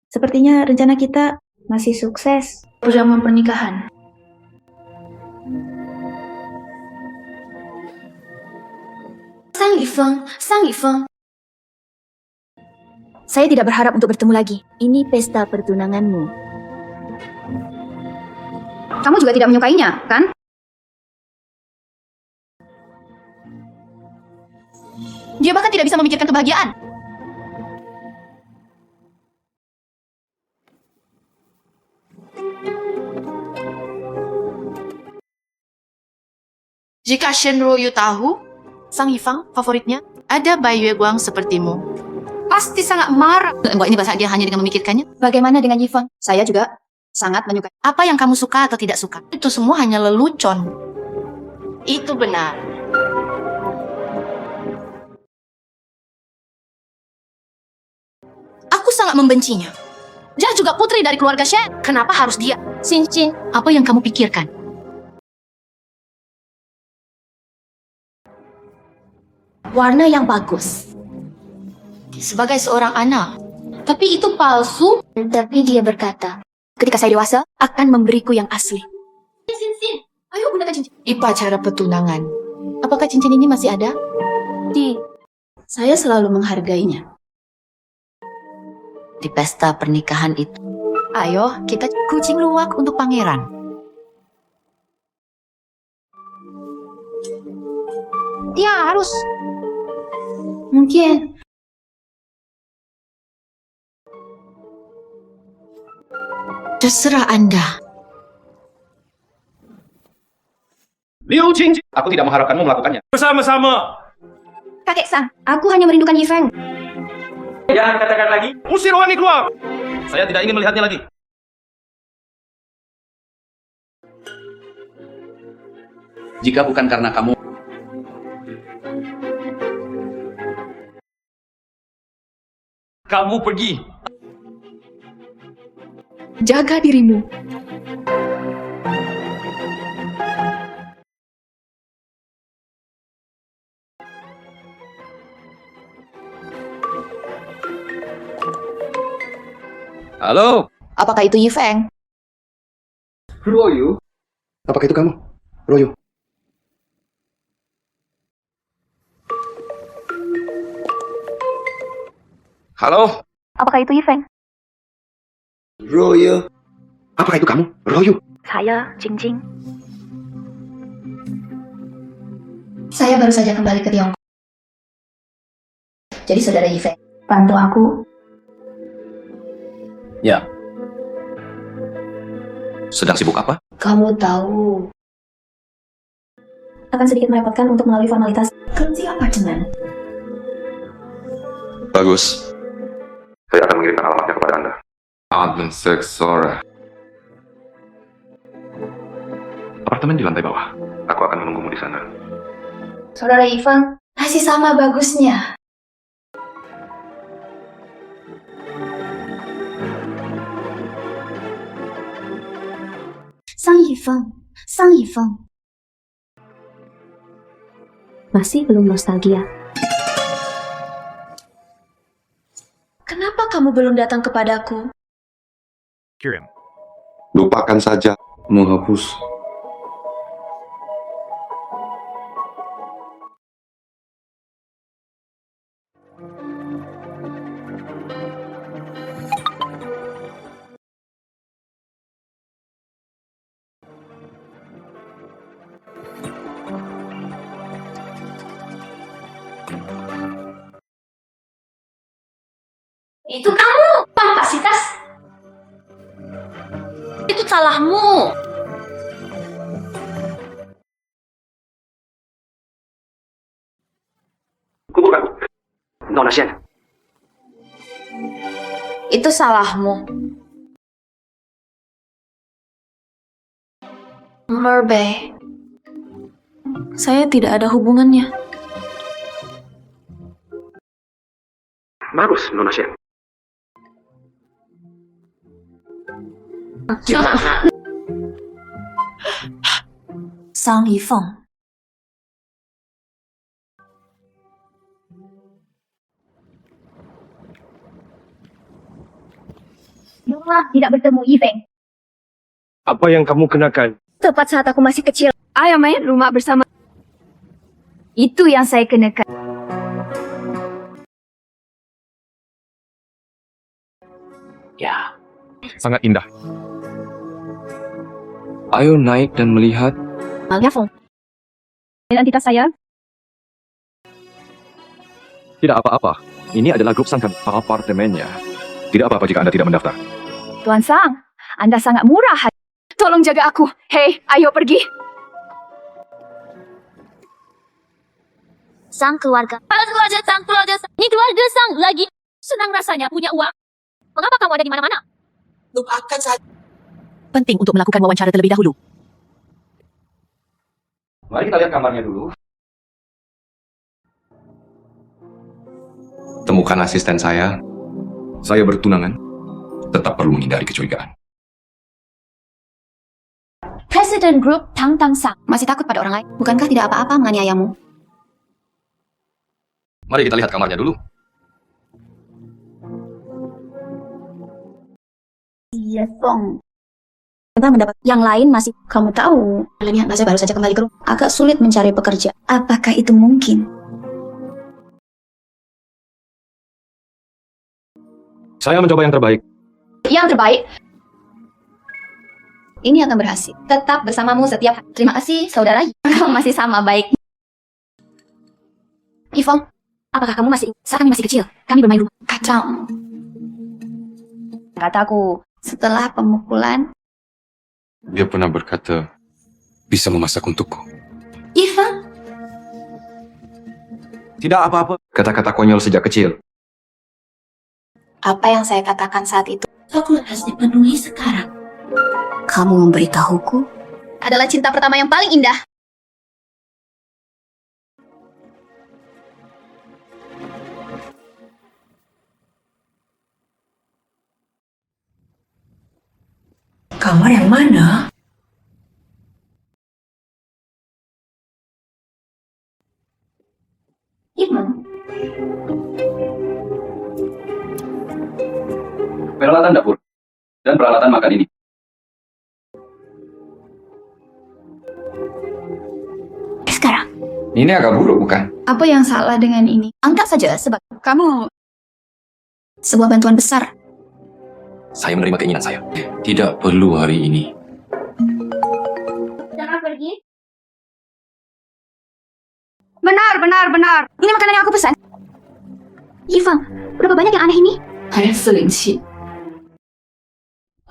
Sepertinya rencana kita masih sukses. Perjamuan pernikahan. Sang Yifeng. Saya tidak berharap untuk bertemu lagi. Ini pesta pertunanganmu. Kamu juga tidak menyukainya, kan? Dia bahkan tidak bisa memikirkan kebahagiaan. Jika Shen Ruoyu tahu, Sang Yifeng favoritnya ada Bai Yue Guang sepertimu. Pasti sangat marah. Enggak, ini bahasa dia hanya dengan memikirkannya. Bagaimana dengan Yifeng? Saya juga sangat menyukai. Apa yang kamu suka atau tidak suka? Itu semua hanya lelucon. Itu benar. Aku sangat membencinya. Dia juga putri dari keluarga Shen. Kenapa harus dia? Cincin. Apa yang kamu pikirkan? Warna yang bagus. Sebagai seorang anak. Tapi itu palsu. Tapi dia berkata, ketika saya dewasa, akan memberiku yang asli. Cincin. Ayo gunakan cincin. Di acara pertunangan. Apakah cincin ini masih ada? Saya selalu menghargainya. Di pesta pernikahan itu. Ayo, kita kucing luwak untuk pangeran. Dia harus. Mungkin. Terserah Anda. Liu Qingji, aku tidak mengharapkanmu melakukannya. Bersama-sama. Kakek Sang, aku hanya merindukan Yifeng. Jangan katakan lagi. Usir orang ini keluar. Saya tidak ingin melihatnya lagi. Jika bukan karena kamu, kamu pergi. Jaga dirimu. Halo. Apakah itu Yifeng? Royo. Apakah itu kamu? Royo. Halo. Apakah itu Yifeng? Royo. Apakah itu kamu? Royo. Saya, Jing. Saya baru saja kembali ke Tiongkok. Jadi saudara Yifeng, bantu aku. Ya, Sedang sibuk apa? Kamu tahu, akan sedikit merepotkan untuk melalui formalitas kunci apartemen. Bagus. Saya akan mengirimkan alamatnya kepada Anda. Admin Seksora. Apartemen di lantai bawah. Aku akan menunggumu di sana. Saudara Ivan, masih sama bagusnya. Sang Yifeng. Masih belum nostalgia. Kenapa kamu belum datang kepadaku? Kirim. Lupakan saja. Menghapus. Itu kamu, kapasitas. Itu salahmu. Bukan. Nona Shen. Itu salahmu. Merbe. Saya tidak ada hubungannya. Bagus, Nona Shen. Sang Yifeng. Tidak bertemu Yifeng. Apa yang kamu kenakan? Tepat saat aku masih kecil. Ayo main rumah bersama. Itu yang saya kenakan. Ya, Sangat indah. Ayo naik dan melihat. Yifeng. Identitas saya. Tidak apa-apa. Ini adalah grup sangkan apartemennya. Tidak apa-apa jika Anda tidak mendaftar. Tuan Sang, Anda sangat murah. Tolong jaga aku. Hei, ayo pergi. Sang keluarga. Keluarga Sang. Ini keluarga Sang lagi senang rasanya punya uang. Mengapa kamu ada di mana-mana? Lupakan saja. Penting untuk melakukan wawancara terlebih dahulu. Mari kita lihat kamarnya dulu. Temukan asisten saya. Saya bertunangan. Tetap perlu menghindari kecurigaan. Presiden grup Tang Sang. Masih takut pada orang lain? Bukankah tidak apa-apa menganiayamu? Mari kita lihat kamarnya dulu. Iya, Song. Kita mendapat yang lain masih kamu tahu. Lihat, saya baru saja kembali ke rumah. Agak sulit mencari pekerja. Apakah itu mungkin? Saya mencoba yang terbaik. Yang terbaik. Ini akan berhasil. Tetap bersamamu setiap hari. Terima kasih, saudara. Kamu masih sama baik. Yifeng, apakah kamu masih saat kami masih kecil? Kami bermain rumah. Kacau. Kataku, setelah pemukulan. Dia pernah berkata, bisa memasak untukku. Yifeng. Tidak apa-apa. Kata-kata konyol sejak kecil. Apa yang saya katakan saat itu? Aku harus dipenuhi sekarang. Kamu memberitahuku adalah cinta pertama yang paling indah. Kamar yang mana? Peralatan dapur dan peralatan makan ini. Sekarang, Ini agak buruk, bukan? apa yang salah dengan ini? Anggap saja sebagai kamu sebuah bantuan besar. Saya menerima keinginan saya. Tidak perlu hari ini. Jangan pergi. Benar. Ini makanan yang aku pesan. Yifeng, berapa banyak yang aneh ini? Ada selinci.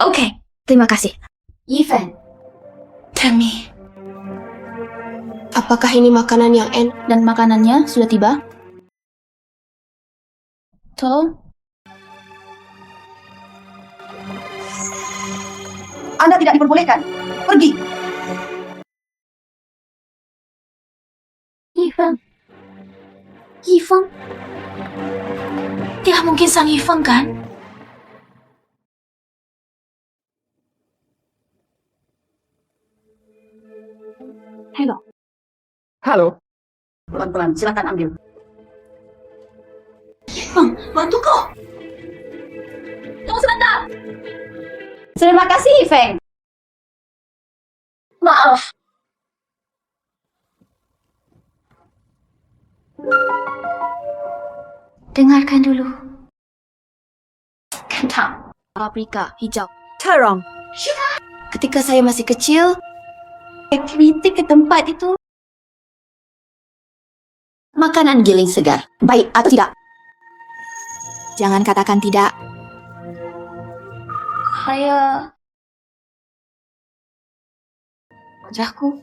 Oke, terima kasih. Yifeng. Tammy. Apakah ini makanan yang enak? Dan makanannya sudah tiba? Tolong. Anda tidak diperbolehkan. Pergi. Yifeng. Yifeng. Tidak mungkin sang Yifeng kan? Halo. Halo. Pelan-pelan, silakan ambil. Yifeng, bantuku. Tunggu sebentar. Terima kasih, Feng. Maaf. Dengarkan dulu. Kentang, paprika, hijau, terong. Ketika saya masih kecil, aktiviti ke tempat itu makanan giling segar. Baik atau tidak? Jangan katakan tidak. Wajahku.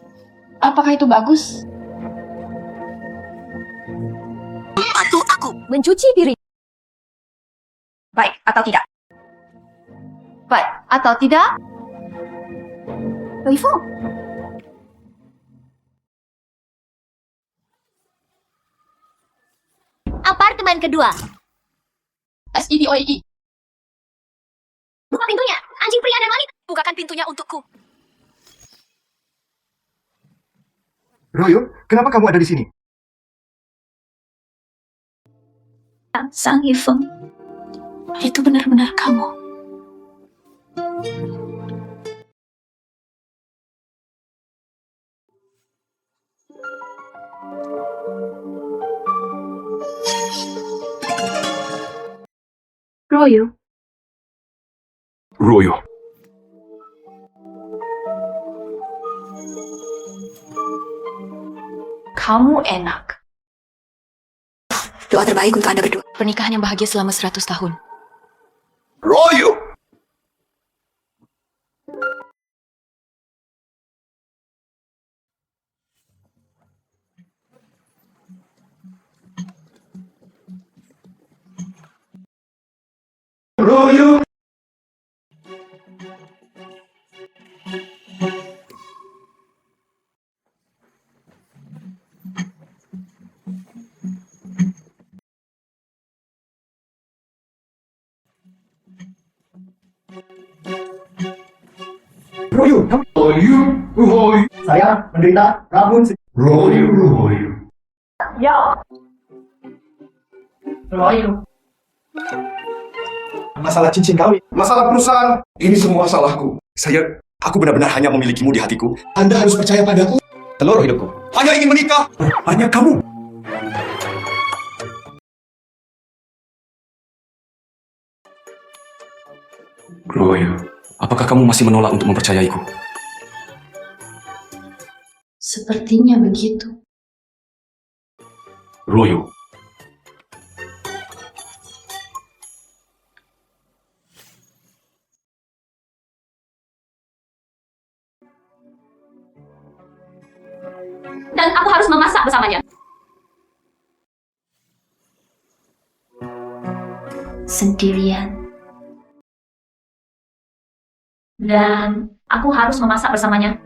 Apakah itu bagus? Bantu aku mencuci piring. Baik atau tidak? Baik atau tidak? Yifeng. Apartemen kedua. SIDOI. Buka pintunya. Anjing pria dan wanita. Bukakan pintunya untukku. Royo, kenapa kamu ada di sini? Sang Yifeng, itu benar-benar kamu. Royo. Royo. Kamu enak. Doa terbaik untuk Anda berdua. Pernikahan yang bahagia selama 100 tahun. Royo! Royo. Royo, Royo. Saya menderita rabun. Royo. Ya. Royo. Masalah cincin kawin. Masalah perusahaan. Ini semua salahku. Aku benar-benar hanya memilikimu di hatiku. Anda harus percaya padaku. Seluruh hidupku. Hanya ingin menikah. Hanya kamu. Royo, apakah kamu masih menolak untuk mempercayaiku? Sepertinya begitu. Royo, Dan aku harus memasak bersamanya. Sendirian. Dan aku harus memasak bersamanya.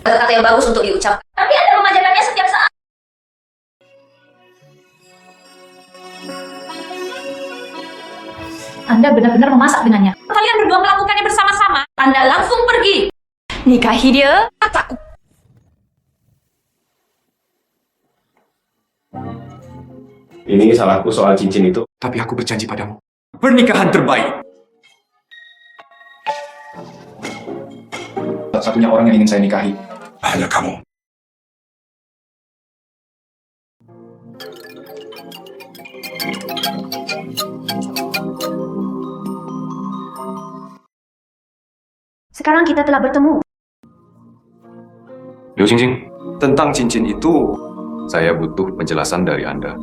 Kata-kata yang bagus untuk diucap. Tapi Anda memanjakannya setiap saat. Anda benar-benar memasak dengannya. Kalian berdua melakukannya bersama-sama. Anda langsung pergi. Nikahi dia, kataku. Ini salahku soal cincin itu. tapi aku berjanji padamu. Pernikahan terbaik. Satunya orang yang ingin saya nikahi. Hanya kamu. Sekarang kita telah bertemu. Liu Xingjing, tentang cincin itu, saya butuh penjelasan dari Anda.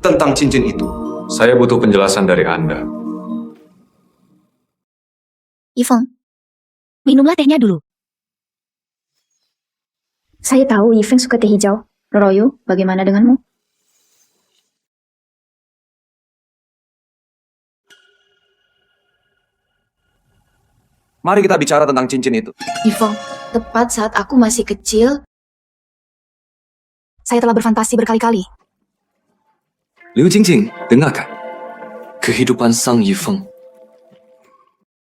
Tentang cincin itu, saya butuh penjelasan dari Anda. Yifeng, minumlah tehnya dulu. Saya tahu Yifeng suka teh hijau. Royo, bagaimana denganmu? Mari kita bicara tentang cincin itu. Yifeng, tepat saat aku masih kecil, saya telah berfantasi berkali-kali. Liu Jingjing, dengarkan. Kehidupan Sang Yifeng.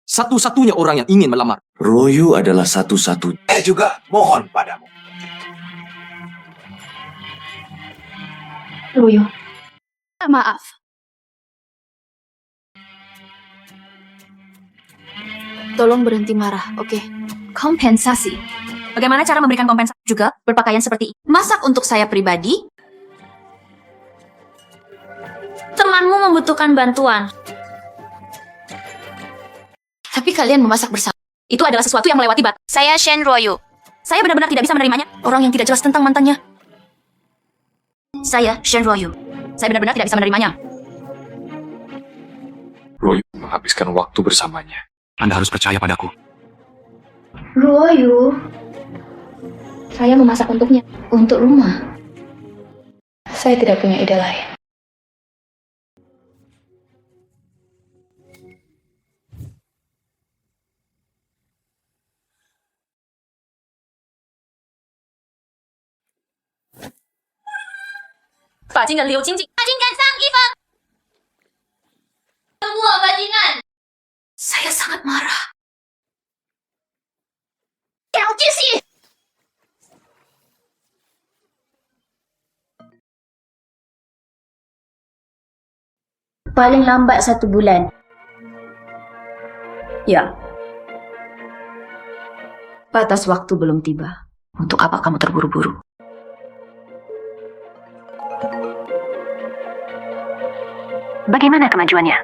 Satu-satunya orang yang ingin melamar. Royu adalah satu-satunya. Saya juga mohon padamu. Royo. Maaf. Tolong berhenti marah, oke? Kompensasi. Bagaimana cara memberikan kompensasi? Juga berpakaian seperti ini. Masak untuk saya pribadi. Temanmu membutuhkan bantuan. Tapi kalian memasak bersama. Itu adalah sesuatu yang melewati batas. Saya Shen Royu. Saya benar-benar tidak bisa menerimanya. Orang yang tidak jelas tentang mantannya. Saya Shen Royu. Saya benar-benar tidak bisa menerimanya. Royu menghabiskan waktu bersamanya. Anda harus percaya padaku. Royo. Saya memasak untuknya. Untuk rumah. Saya tidak punya ide lain. Bajingan Liu Jingjing. Bajingan Sang Yifeng. Semua bajingan. Saya sangat marah. Kau sih. Paling lambat 1 bulan. Ya. Batas waktu belum tiba. Untuk apa kamu terburu-buru? Bagaimana kemajuannya?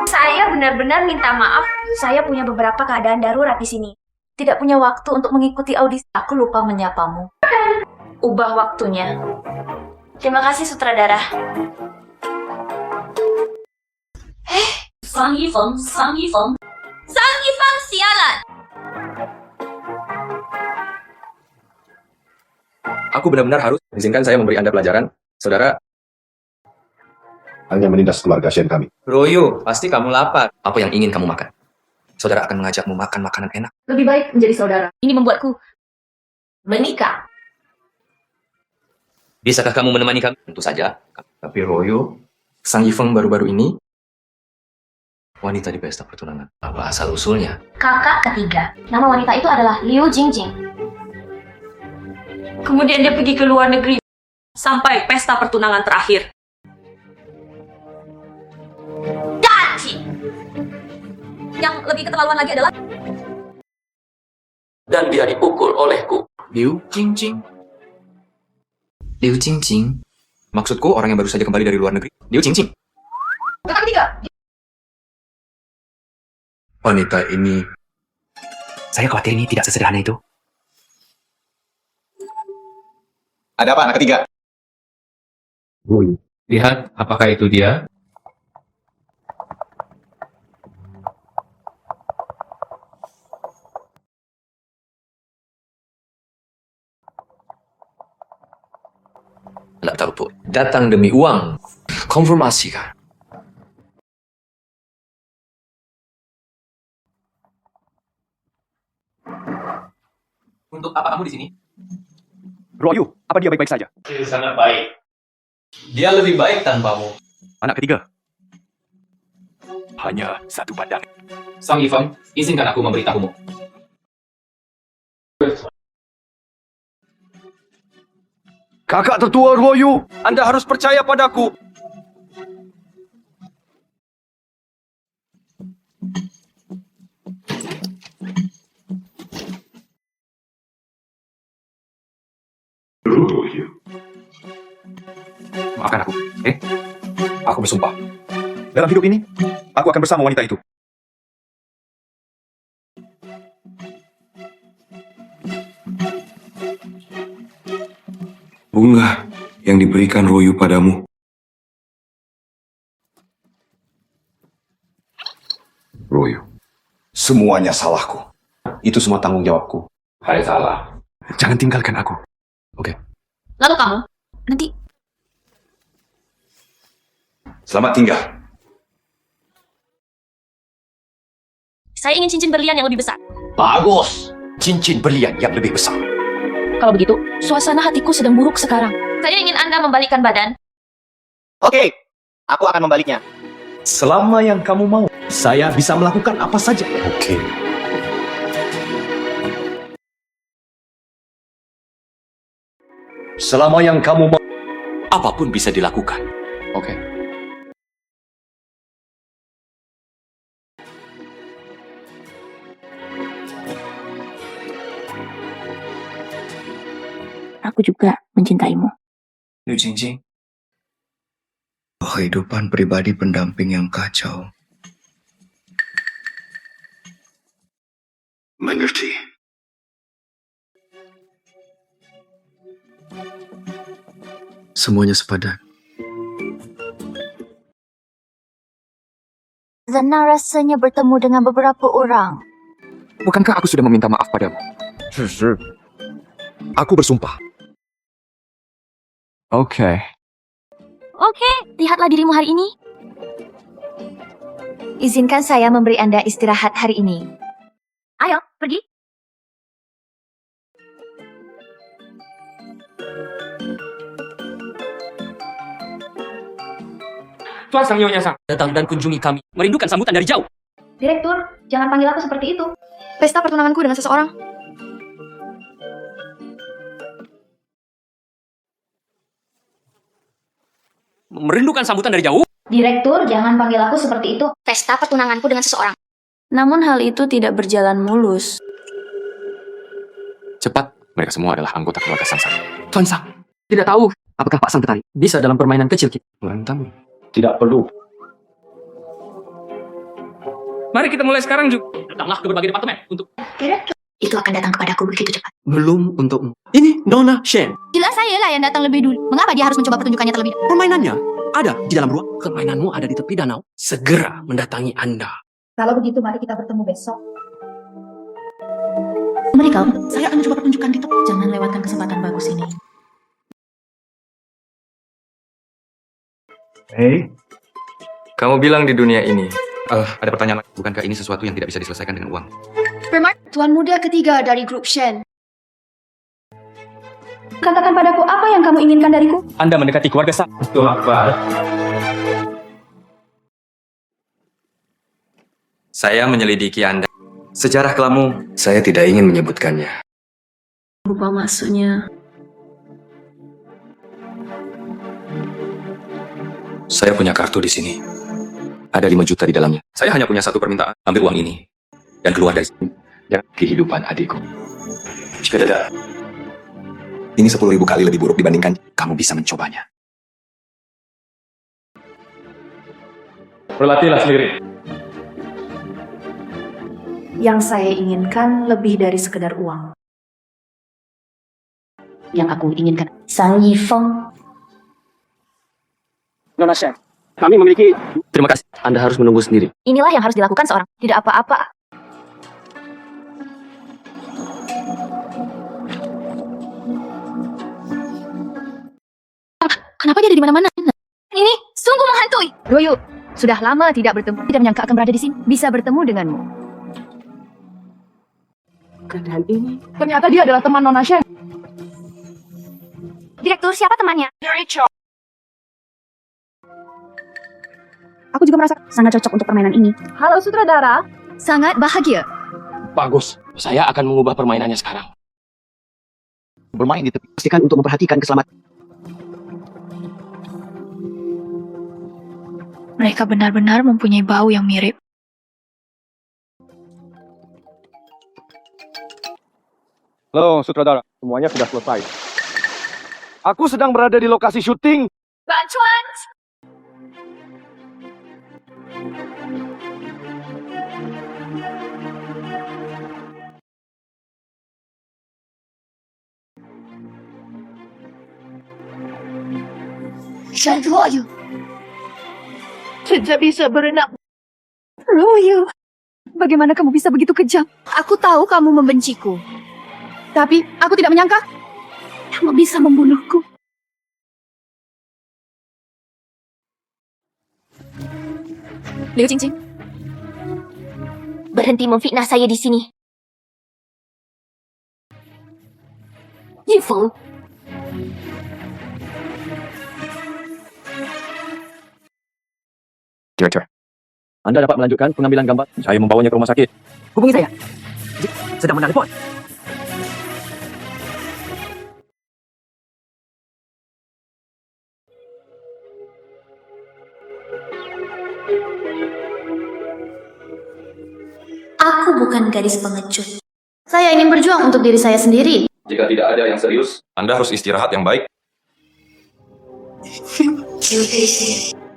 Saya benar-benar minta maaf. Saya punya beberapa keadaan darurat di sini. Tidak punya waktu untuk mengikuti audisi. Aku lupa menyapamu. Ubah waktunya. Terima kasih sutradara. Sang Yifeng, Sang Yifeng. Sang Yifeng sialan. Aku benar-benar harus izinkan saya memberi Anda pelajaran. Saudara, Hanya menindas keluarga Shen kami. Royu, pasti kamu lapar. Apa yang ingin kamu makan? Saudara akan mengajakmu makan makanan enak. Lebih baik menjadi saudara. Ini membuatku Menikah. Bisakah kamu menemani kami? Tentu saja. Tapi Royu, Sang Yifeng baru-baru ini wanita di pesta pertunangan. Apa asal usulnya? Kakak ketiga. Nama wanita itu adalah Liu Jingjing. Kemudian dia pergi ke luar negeri sampai pesta pertunangan terakhir. Daci. yang lebih keterlaluan lagi adalah Dan dia dipukul olehku. Liu Jingjing. Liu Jingjing. Maksudku orang yang baru saja kembali dari luar negeri. Liu Jingjing. kakak ketiga. Wanita ini... Saya khawatir ini tidak sesederhana itu. Ada apa anak ketiga? Lihat, apakah itu dia? Tidak tahu, Bu. Datang demi uang. Konfirmasi, kan? Untuk apa kamu di sini? Royu, apa dia baik-baik saja? Sangat baik. Dia lebih baik tanpamu. Anak ketiga. Hanya satu pandangan. Sang Yifeng, izinkan aku memberitahumu. Kakak tertua Royu, Anda harus percaya padaku. Maafkan aku, Aku bersumpah. Dalam hidup ini, aku akan bersama wanita itu. Bunga yang diberikan Royu padamu. Royu, Semuanya salahku. Itu semua tanggung jawabku. Hai salah. Jangan tinggalkan aku. Lalu kamu? Nanti Selamat tinggal. Saya ingin cincin berlian yang lebih besar. Bagus. Cincin berlian yang lebih besar. Kalau begitu, suasana hatiku sedang buruk sekarang. saya ingin Anda membalikkan badan. Oke, aku akan membaliknya. Selama yang kamu mau, saya bisa melakukan apa saja. Oke. Selama yang kamu mau. Apapun bisa dilakukan. Oke. Aku juga mencintaimu. Liu Jingjing. Kehidupan pribadi pendamping yang kacau. Mengerti. Semuanya sepadan. Senang rasanya bertemu dengan beberapa orang. Bukankah aku sudah meminta maaf padamu? Aku bersumpah. Oke, lihatlah dirimu hari ini. Izinkan saya memberi Anda istirahat hari ini. Ayo, pergi. Tuan Sang Nyonya Sang. Datang dan kunjungi kami. Merindukan sambutan dari jauh. Direktur, jangan panggil aku seperti itu. Pesta pertunanganku dengan seseorang. Merindukan sambutan dari jauh. Direktur, jangan panggil aku seperti itu. Pesta pertunanganku dengan seseorang. Namun hal itu tidak berjalan mulus. Cepat. Mereka semua adalah anggota keluarga Sang Sang. Tuan Sang. Tidak tahu. Apakah Pak Sang tertarik? Bisa dalam permainan kecil kita. Mantap. Tidak perlu. Mari kita mulai sekarang, Ju. Datanglah ke berbagai departemen untuk... Itu akan datang kepadaku begitu cepat. Belum untukmu. Ini Nona Shen. Jelas saya lah yang datang lebih dulu. Mengapa dia harus mencoba pertunjukannya terlebih dahulu? Permainannya ada di dalam ruang. Permainanmu ada di tepi danau. Segera mendatangi Anda. Kalau begitu, mari kita bertemu besok. Mereka, saya akan mencoba pertunjukan di tepi. Jangan lewatkan kesempatan bagus ini. Hei. Kamu bilang di dunia ini. Ada pertanyaan. Bukankah ini sesuatu yang tidak bisa diselesaikan dengan uang? Tuan muda ketiga dari grup Shen. Katakan padaku apa yang kamu inginkan dariku? Anda mendekati keluarga Sang. Itu apa? Saya menyelidiki Anda. Sejarah kelamu, saya tidak ingin menyebutkannya. Lupa maksudnya. Saya punya kartu di sini. Ada 5 juta di dalamnya. Saya hanya punya satu permintaan. Ambil uang ini. Dan keluar dari sini. Jangan kehidupan adikku. Jika tidak, ini 10.000 kali lebih buruk dibandingkan kamu bisa mencobanya. Berlatihlah sendiri. Yang saya inginkan lebih dari sekedar uang. Yang aku inginkan Sang Yifeng. Nona Shen, kami memiliki... Terima kasih. Anda harus menunggu sendiri. Inilah yang harus dilakukan seorang. Tidak apa-apa. Kenapa dia ada di mana-mana? Ini sungguh menghantui. Royu, sudah lama tidak bertemu. Tidak menyangka akan berada di sini. Bisa bertemu denganmu. Dan ini... Ternyata dia adalah teman Nona Shen. Direktur, siapa temannya? Rachel. Aku juga merasa sangat cocok untuk permainan ini. Halo sutradara. Sangat bahagia. Bagus. Saya akan mengubah permainannya sekarang. Bermain di tepi. Pastikan untuk memperhatikan keselamatan. mereka benar-benar mempunyai bau yang mirip. Halo, sutradara. Semuanya sudah selesai. Aku sedang berada di lokasi syuting. Bantuan! Tidak bisa berenang. Royu, Bagaimana kamu bisa begitu kejam? Aku tahu kamu membenciku. Tapi aku tidak menyangka kamu bisa membunuhku. Liu Jingjing, berhenti memfitnah saya di sini. Yifeng, Direktur, Anda dapat melanjutkan pengambilan gambar. Saya membawanya ke rumah sakit. Hubungi saya. Sedang menelpon. Aku bukan gadis pengecut. Saya ingin berjuang untuk diri saya sendiri. Jika tidak ada yang serius, Anda harus istirahat yang baik.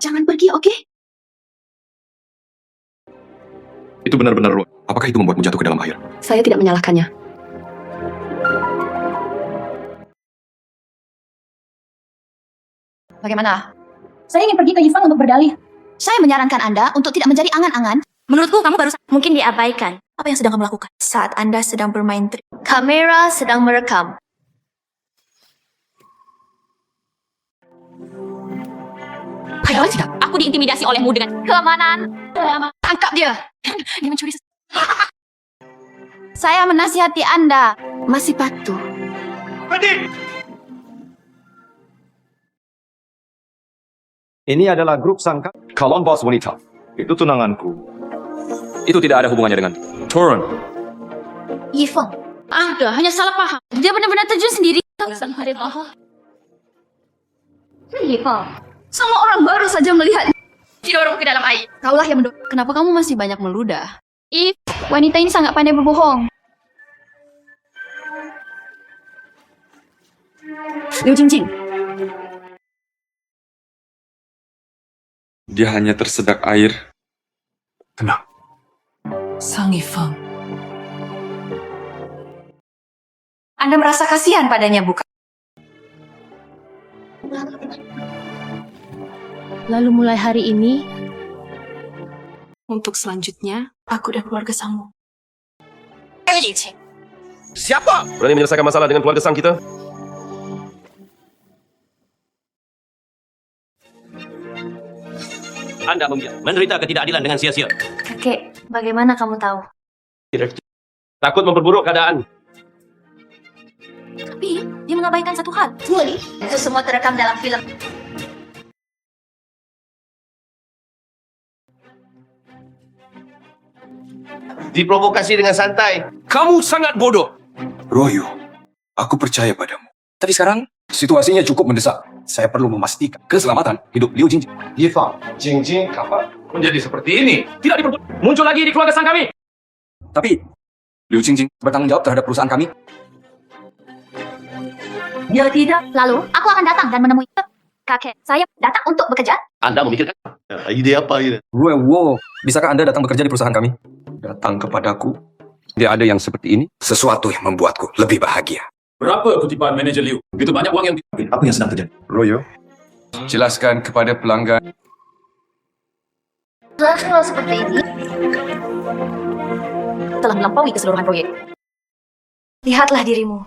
Jangan pergi, oke? Itu benar-benar Roy. Apakah itu membuatmu jatuh ke dalam air? Saya tidak menyalahkannya. Bagaimana? Saya ingin pergi ke Yifeng untuk berdalih. Saya menyarankan Anda untuk tidak menjadi angan-angan. Menurutku kamu baru mungkin diabaikan. Apa yang sedang kamu lakukan? saat Anda sedang bermain trik. Kamera sedang merekam. Padahal tidak. Aku diintimidasi olehmu dengan keamanan. Tangkap dia. Dia mencuri Saya menasihati Anda. Masih patuh. Ini adalah grup sangka calon bos wanita. Itu tunanganku. Itu tidak ada hubungannya dengan Torun. Yifeng. Anda hanya salah paham. Dia benar-benar terjun sendiri. Yifeng. Semua orang baru saja melihat didorong ke dalam air. Kaulah yang mendorong. Kenapa kamu masih banyak meludah? Wanita ini sangat pandai berbohong. Liu Jingjing, Dia hanya tersedak air. Tenang. Sang Yifeng. Anda merasa kasihan padanya, bukan? Lalu mulai hari ini, Untuk selanjutnya, aku dan keluarga Sangmu. Siapa berani menyelesaikan masalah dengan keluarga sang kita? Anda menderita ketidakadilan dengan sia-sia. Kakek, bagaimana kamu tahu? Takut memperburuk keadaan. Tapi, dia mengabaikan satu hal. Itu semua terekam dalam film. Diprovokasi dengan santai. Kamu sangat bodoh. Royu, aku percaya padamu. Tapi sekarang, Situasinya cukup mendesak. Saya perlu memastikan keselamatan hidup Liu Jingjing. Yifeng, Jingjing kapan Menjadi seperti ini. Tidak diperbolehkan muncul lagi di keluarga sang kami. Tapi, Liu Jingjing bertanggung jawab terhadap perusahaan kami. Dia tidak. Lalu, aku akan datang dan menemui kakek. Saya datang untuk bekerja. Anda memikirkan ide apa ini? Wow, bisakah Anda datang bekerja di perusahaan kami? Datang kepadaku. Tidak ada yang seperti ini. Sesuatu yang membuatku lebih bahagia. Berapa kutipan manajer Liu? Begitu banyak uang yang... Apa yang sedang terjadi? Royo, jelaskan kepada pelanggan. Hal seperti ini Telah melampaui keseluruhan proyek. lihatlah dirimu.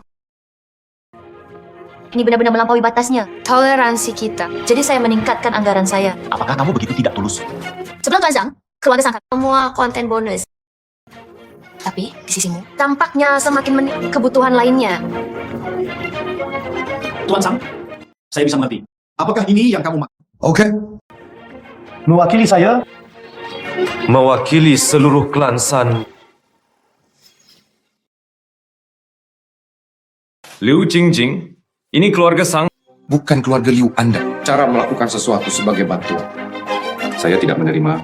Ini benar-benar melampaui batasnya. Toleransi kita. Jadi saya meningkatkan anggaran saya. Apakah kamu begitu tidak tulus? Sebelum Tuan Zhang, keluarga sang Semua konten bonus. tapi di sisimu, Tampaknya semakin kebutuhan lainnya. Tuan Sang, saya bisa mengerti. Apakah ini yang kamu maksud? Oke. Mewakili saya? Mewakili seluruh klan San. Liu Jingjing, ini keluarga Sang. bukan keluarga Liu Anda. Cara melakukan sesuatu sebagai bantuan. Saya tidak menerima.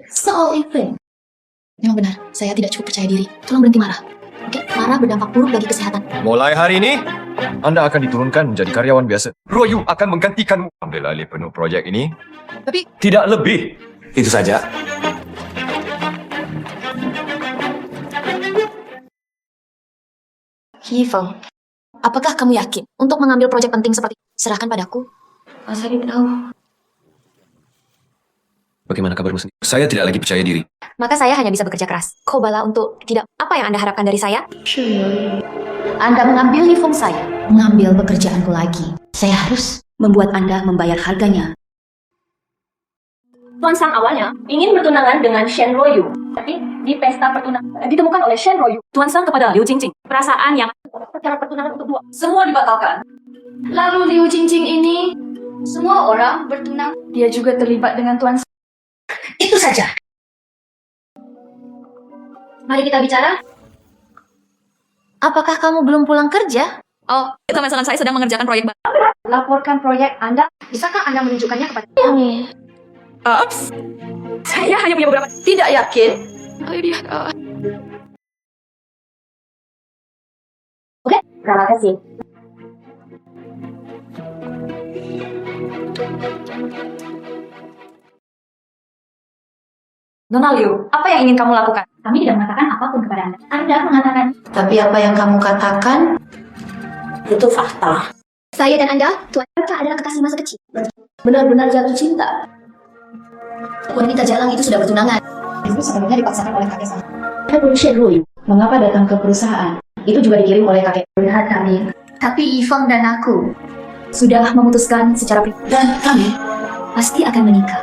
Soal event. memang benar, saya tidak cukup percaya diri. Tolong berhenti marah. Oke, marah berdampak buruk bagi kesehatan. Mulai hari ini, Anda akan diturunkan menjadi karyawan biasa. Royu akan menggantikanmu. Ambil alih penuh proyek ini. Tapi Tidak lebih. itu saja. Yifeng, apakah kamu yakin untuk mengambil proyek penting seperti serahkan padaku? Saya tahu. Bagaimana kabarmu sendiri? Saya tidak lagi percaya diri. Maka saya hanya bisa bekerja keras. Kobala untuk tidak. Apa yang Anda harapkan dari saya? Anda mengambil Yifeng saya, mengambil pekerjaanku lagi. Saya harus membuat Anda membayar harganya. Tuan Sang awalnya ingin bertunangan dengan Shen Ruoyu, tapi di pesta pertunangan ditemukan oleh Shen Ruoyu Tuan Sang kepada Liu Jingjing. Perasaan yang acara pertunangan untuk dua semua dibatalkan. Lalu Liu Jingjing ini, semua orang bertunang. Dia juga terlibat dengan Tuan Sang. Itu saja. Mari kita bicara. Apakah kamu belum pulang kerja? Oh, teman-teman saya sedang mengerjakan proyek baru. Laporkan proyek Anda. Bisakah Anda menunjukkannya kepada Ini. Ups. Saya hanya punya beberapa. Tidak yakin. Oke, terima kasih. Nona Liu, apa yang ingin kamu lakukan? Kami tidak mengatakan apapun kepada Anda. Anda mengatakan. Tapi apa yang kamu katakan itu fakta. Saya dan Anda, Tuan Eka adalah kekasih masa kecil. Benar-benar jatuh cinta. Wanita jalang itu sudah bertunangan. Itu sebelumnya dipaksakan oleh kakek saya. Adun Shen Ruoyu, mengapa datang ke perusahaan? Itu juga dikirim oleh kakek. Lihat kami. Tapi Yifeng dan aku sudah memutuskan secara pribadi. Dan kami Pasti akan menikah.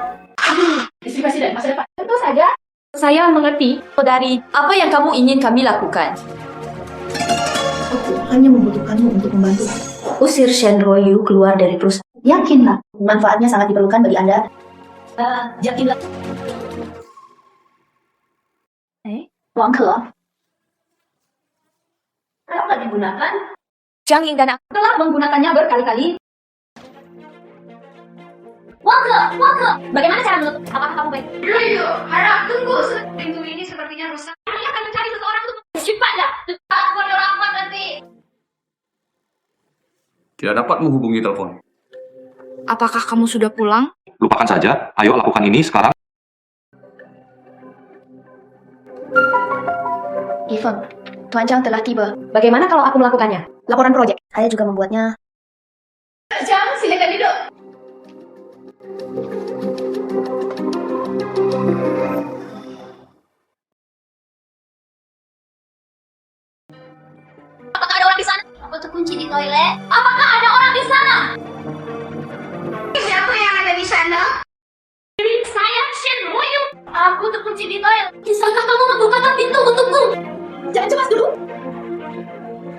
istri presiden masa depan. Tentu saja. Saya mengerti dari apa yang kamu ingin kami lakukan. Aku hanya membutuhkanmu untuk membantu. Usir Shen Ruoyu keluar dari perusahaan. Yakinlah, manfaatnya sangat diperlukan bagi Anda. Yakinlah. Wang Ke. Kenapa digunakan? Zhang Ying dan aku Telah menggunakannya berkali-kali. Wangke, bagaimana cara menutup? Apakah kamu baik? Ruoyu, harap tunggu. Pintu ini sepertinya rusak. Kami akan mencari seseorang untuk cepatlah. Aku ada rapat nanti. Tidak dapat menghubungi telepon. Apakah kamu sudah pulang? Lupakan saja. Ayo lakukan ini sekarang. Yifeng, Tuan Zhang telah tiba. Bagaimana kalau aku melakukannya? Laporan proyek. Saya juga membuatnya. Zhang, silakan duduk. Apakah ada orang di sana? Aku terkunci di toilet. Apakah ada orang di sana? Siapa yang ada di sana? Saya Shen Ruoyu. Aku terkunci di toilet. Bisakah kamu membukakan pintu untukku? Jangan cemas dulu.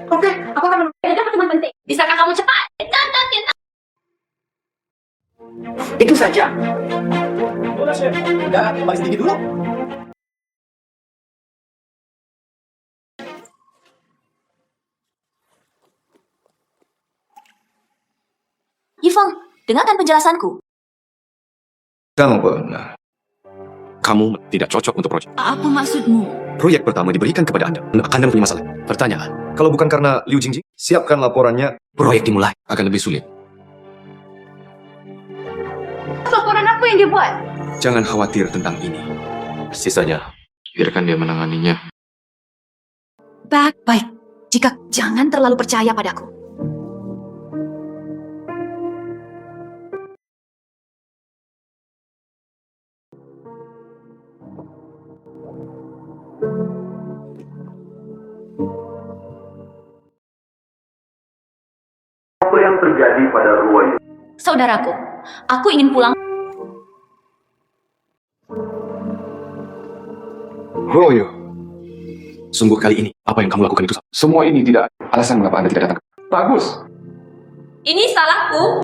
Oke, aku akan menunggu. Ada pertemuan penting. Bisakah kamu cepat? Cantik. Itu saja. Boleh, Chef. Udah, kembali sedikit dulu. Yifeng, dengarkan penjelasanku. Kamu benar. Kamu tidak cocok untuk proyek. Apa maksudmu? Proyek pertama diberikan kepada Anda. Anda punya masalah. Pertanyaan. Kalau bukan karena Liu Jingjing, siapkan laporannya. Proyek dimulai. Akan lebih sulit. Laporan apa yang dia buat? Jangan khawatir tentang ini. Sisanya, biarkan dia menanganinya. Baik. Jika jangan terlalu percaya padaku. Apa yang terjadi pada Ruoyu? Saudaraku, aku ingin pulang. Ruoyu, Sungguh kali ini, apa yang kamu lakukan itu? semua ini tidak alasan mengapa Anda tidak datang. Bagus. Ini salahku.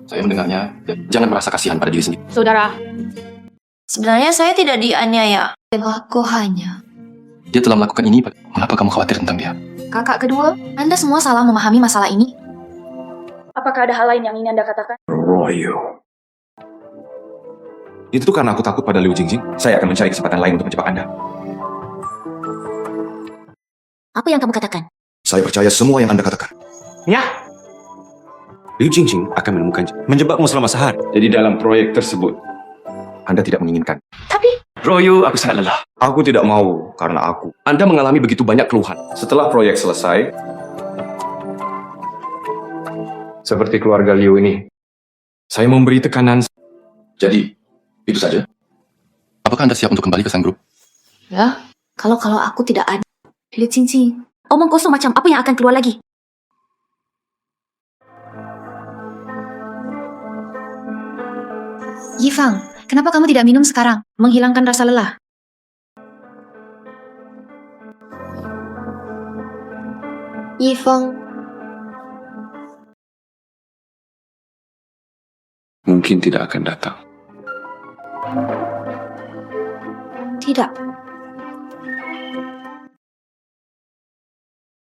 Saya mendengarnya, dan jangan merasa kasihan pada diri sendiri. Saudara, Sebenarnya saya tidak dianiaya. Aku hanya. Dia telah melakukan ini, mengapa kamu khawatir tentang dia? kakak kedua, Anda semua salah memahami masalah ini. Apakah ada hal lain yang ingin Anda katakan? Ruoyu. Itu karena aku takut pada Liu Jingjing. Saya akan mencari kesempatan lain untuk menjebak Anda. Apa yang kamu katakan? Saya percaya semua yang Anda katakan. Ya. Liu Jingjing akan menemukan menjebakmu selama sehari. Jadi dalam proyek tersebut, Anda tidak menginginkan. Ruoyu, aku sangat lelah. Aku tidak mau karena aku. Anda mengalami begitu banyak keluhan. Setelah proyek selesai, Seperti keluarga Liu ini. Saya memberi tekanan. Jadi, itu saja. Apakah Anda siap untuk kembali ke Sun Group? Ya, kalau aku tidak ada. Liu Qingqing, omong kosong macam apa yang akan keluar lagi? Yifang, kenapa kamu tidak minum sekarang? Menghilangkan rasa lelah. Yifang, Mungkin tidak akan datang. tidak.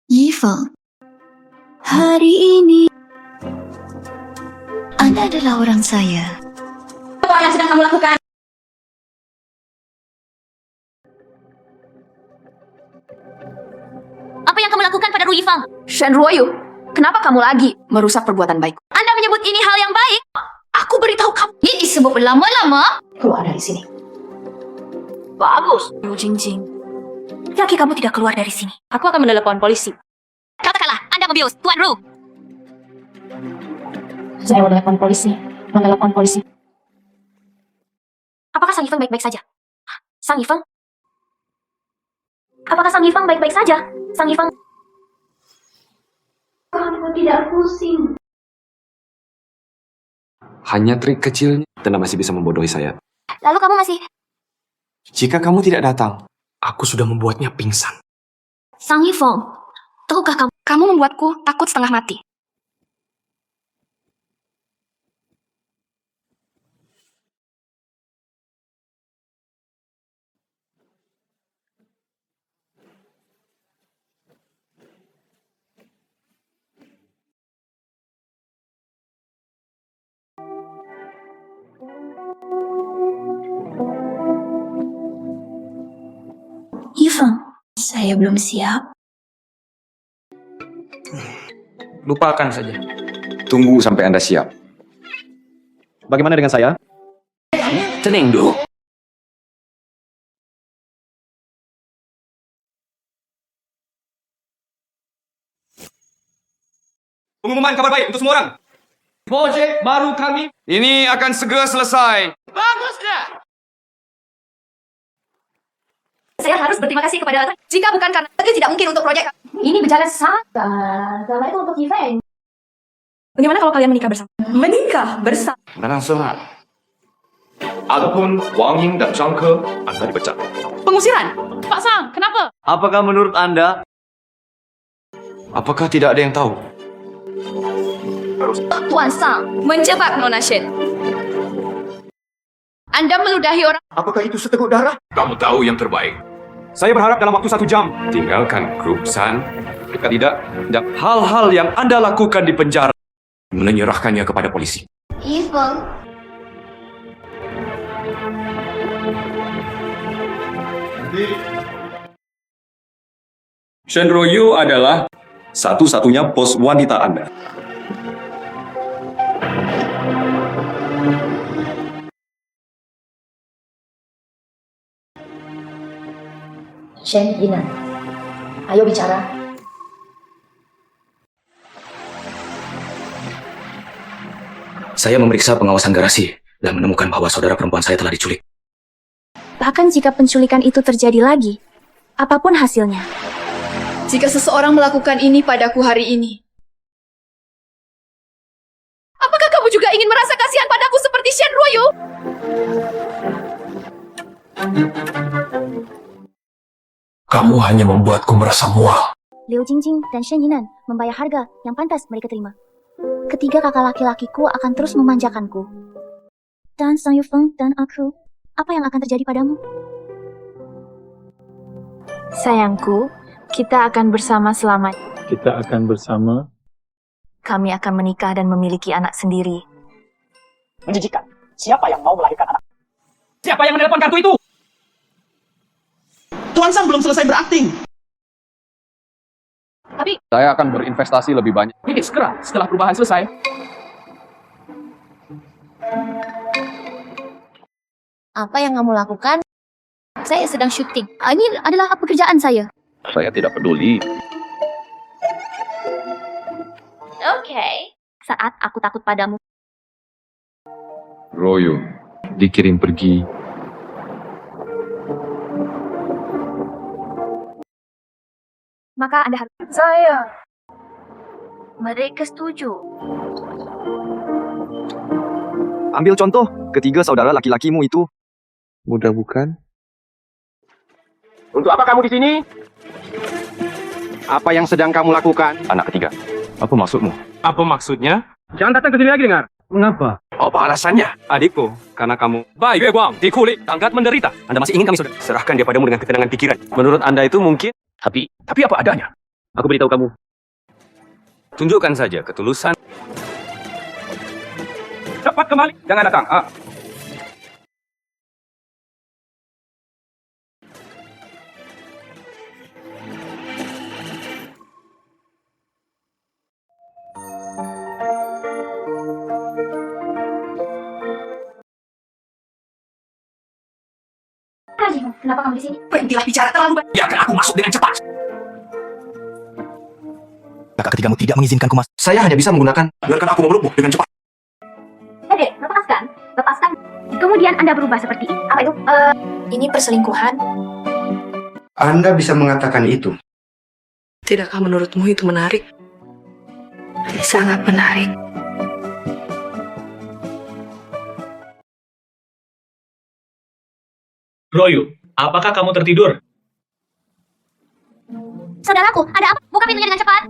Yifang, hari ini Anda adalah orang saya. Apa yang sedang kamu lakukan? Apa yang kamu lakukan pada Ru Yifang? Shen Ruoyu, kenapa kamu lagi merusak perbuatan baik? Anda menyebut ini hal yang baik? Aku beritahu kamu. Ini disebut berlama-lama? Keluar dari sini. Bagus. Liu Qingqing, yakin kamu tidak keluar dari sini? Aku akan menelepon polisi. Katakanlah, Anda membius, Tuan Ru. Saya menelepon polisi. Apakah Sang Yifeng baik-baik saja? Sang Yifeng? Apakah Sang Yifeng baik-baik saja? Sang Yifeng? Aku tidak pusing. Hanya trik kecilnya, Anda masih bisa membodohi saya. Lalu kamu masih... Jika kamu tidak datang, aku sudah membuatnya pingsan. Sang Yifeng, tahukah kamu membuatku takut setengah mati. Yifeng, saya belum siap. Lupakan saja. Tunggu sampai Anda siap. Bagaimana dengan saya? Tenang dulu. Pengumuman kabar baik untuk semua orang. Projek baru kami ini akan segera selesai. Saya harus berterima kasih kepada jika bukan karena itu tidak mungkin untuk proyek. Ini berjalan sangat. Kalau itu untuk event. Bagaimana kalau kalian menikah bersama? Menikah bersama. Menang sehat. Adapun Wang Ying dan Zhang Ke, Anda dipecat. Pengusiran. Pak Sang, kenapa? Apakah menurut Anda? Apakah tidak ada yang tahu? Tuan Sang menjebak Nona Shen. Anda meludahi orang. Apakah itu seteguk darah? Kamu tahu yang terbaik. Saya berharap dalam waktu 1 jam. Tinggalkan grup Sun. Jika tidak, Hal-hal yang Anda lakukan di penjara. menyerahkannya kepada polisi. Yifeng, Shen Ruoyu adalah satu-satunya bos wanita Anda. Shen Yinan, ayo bicara. Saya memeriksa pengawasan garasi dan menemukan bahwa saudara perempuan saya telah diculik. Bahkan jika penculikan itu terjadi lagi, apapun hasilnya. Jika seseorang melakukan ini padaku hari ini, apakah kamu juga ingin merasa kasihan padaku seperti Shen Ruoyu? Kamu hanya membuatku merasa mual. Liu Qingqing dan Shen Yinan membayar harga yang pantas mereka terima. Ketiga kakak laki-lakiku akan terus memanjakanku. Dan Sang Yifeng dan aku, apa yang akan terjadi padamu? Sayangku, kita akan bersama selamanya. Kita akan bersama. Kami akan menikah dan memiliki anak sendiri. Menjijikan. Siapa yang mau melahirkan anak? Siapa yang menelepon kartu itu? Tuan Sang belum selesai berakting. Tapi Saya akan berinvestasi lebih banyak. Ini segera setelah perubahan selesai. apa yang kamu lakukan? Saya sedang syuting. Ini adalah pekerjaan saya. Saya tidak peduli. Oke. saat aku takut padamu. Royo dikirim pergi. Maka Anda harus... Saya. Mereka setuju. Ambil contoh ketiga saudara laki-lakimu itu. Mudah bukan? Untuk apa kamu di sini? Apa yang sedang kamu lakukan? Anak ketiga. Apa maksudmu? Apa maksudnya? Jangan datang ke sini lagi, dengar. Mengapa? Apa alasannya? Adikku, karena kamu... Bai Yue Guang, dikulik, tangkat menderita. Anda masih ingin kami saudara? Serahkan dia padamu dengan ketenangan pikiran. Menurut Anda itu mungkin... Tapi apa adanya? Aku beritahu kamu. Tunjukkan saja ketulusan. Cepat kembali. Jangan datang. Kenapa kamu di sini? Berhentilah bicara terlalu banyak. Biarkan aku masuk dengan cepat. Kakak ketigamu tidak mengizinkanku masuk. Saya hanya bisa menggunakan. Biarkan aku memelukmu dengan cepat. Dek, lepaskan. Lepaskan. Kemudian Anda berubah seperti ini. Apa itu? Ini perselingkuhan. Anda bisa mengatakan itu. Tidakkah menurutmu itu menarik? Sangat menarik. Royu, apakah kamu tertidur? Saudaraku, ada apa? Buka pintunya dengan cepat.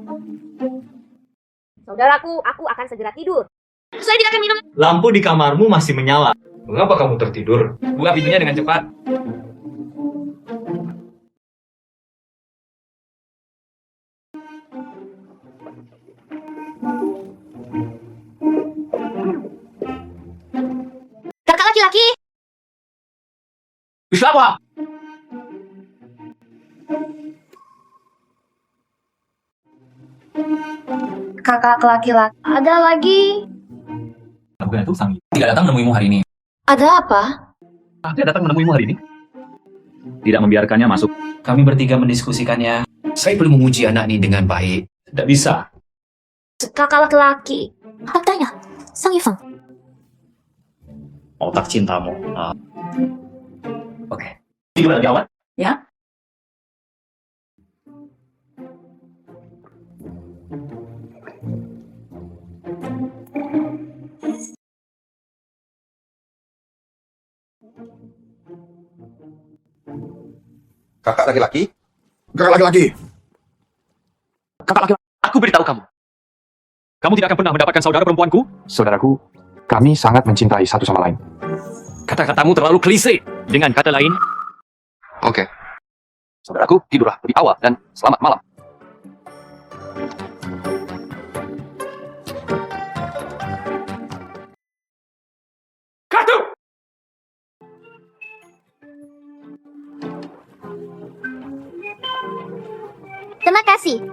Saudaraku, aku akan segera tidur. Saya tidak akan minum. Lampu di kamarmu masih menyala. Mengapa kamu tertidur? Buka pintunya dengan cepat. Kakak laki-laki. Bisa apa? Kakak laki-laki. Ada lagi. Bukan itu Sang. Tidak datang menemuimu hari ini. Ada apa? Dia datang menemuimu hari ini. Tidak membiarkannya masuk. Kami bertiga mendiskusikannya. Saya perlu menguji anak ini dengan baik. Tidak bisa. Kakak laki-laki. Tanya, Sang Yifeng. Otak cintamu. Oke. Gimana jawab? Ya. Kakak laki-laki? Kakak laki-laki. Kakak laki-laki, aku beritahu kamu. Kamu tidak akan pernah mendapatkan saudara perempuanku. Saudaraku, kami sangat mencintai satu sama lain. Kata-katamu terlalu klise. Dengan kata lain, Oke. saudaraku, tidurlah lebih awal dan selamat malam. Kartu! Terima kasih.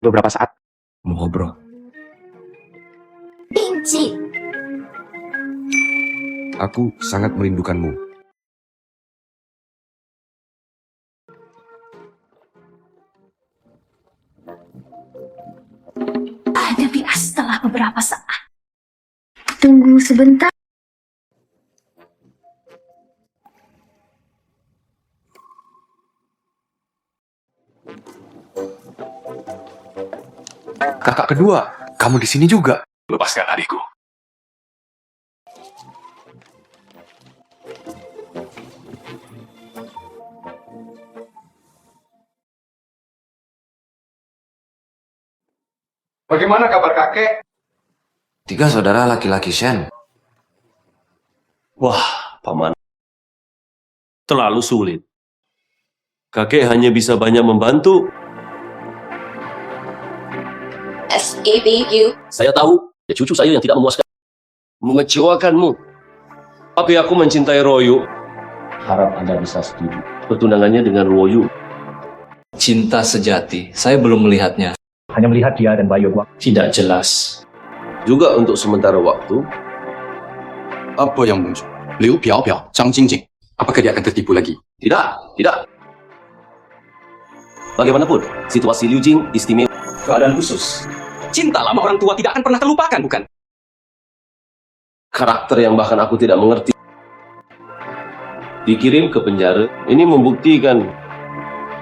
Beberapa saat. Ngobrol. Benci. Aku sangat merindukanmu. Ada bias setelah beberapa saat. Tunggu sebentar. Kakak kedua, kamu di sini juga. Lepaskan adikku. Bagaimana kabar kakek? 3 saudara laki-laki Shen. Wah, paman. Terlalu sulit. Kakek hanya bisa banyak membantu. SABU. Saya tahu, ya cucu saya yang tidak memuaskan. Mengecewakanmu. Tapi aku mencintai Royu. Harap Anda bisa setuju. Pertunangannya dengan Royu. Cinta sejati. Saya belum melihatnya. Hanya melihat dia dan Bayu Guang. Tidak jelas. Juga untuk sementara waktu. Apa yang muncul? Liu Piao, Zhang Jingjing. Apakah dia akan tertipu lagi? Tidak. Bagaimanapun, situasi Liu Jing istimewa. Keadaan khusus. Cinta lama orang tua tidak akan pernah terlupakan, bukan? Karakter yang bahkan aku tidak mengerti. Dikirim ke penjara, ini membuktikan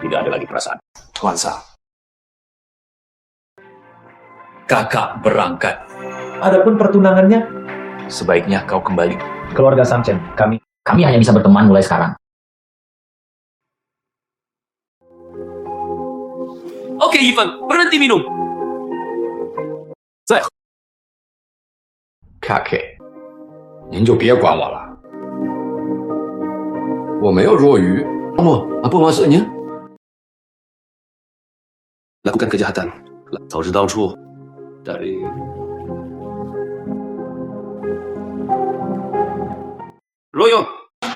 tidak ada lagi perasaan. Tuan Sang, kakak berangkat. Adapun pertunangannya, Sebaiknya kau kembali. keluarga Samchen, kami hanya bisa berteman mulai sekarang. Oke, Ivan, berhenti minum. Saya ，Kake，您就别管我了，我没有若愚。 Apa maksudnya? Lakukan kejahatan. Tahu tangchu dari Royo,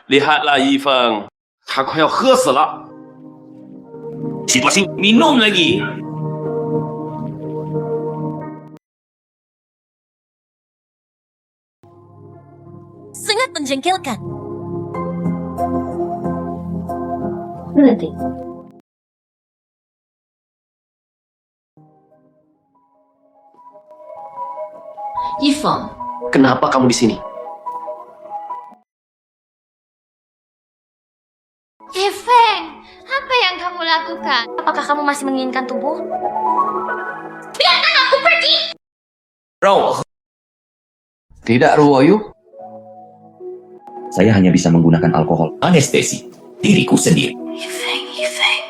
lihatlah Yifeng, 他快要喝死了。 situasi minum lagi. Sangat menjengkelkan. Berhenti. Yifeng, Kenapa kamu di sini? Yifeng, apa yang kamu lakukan? Apakah kamu masih menginginkan tubuh? Biarkan aku pergi! Tidak, Ruoyu. Saya hanya bisa menggunakan alkohol anestesi diriku sendiri. Yifeng, Yifeng.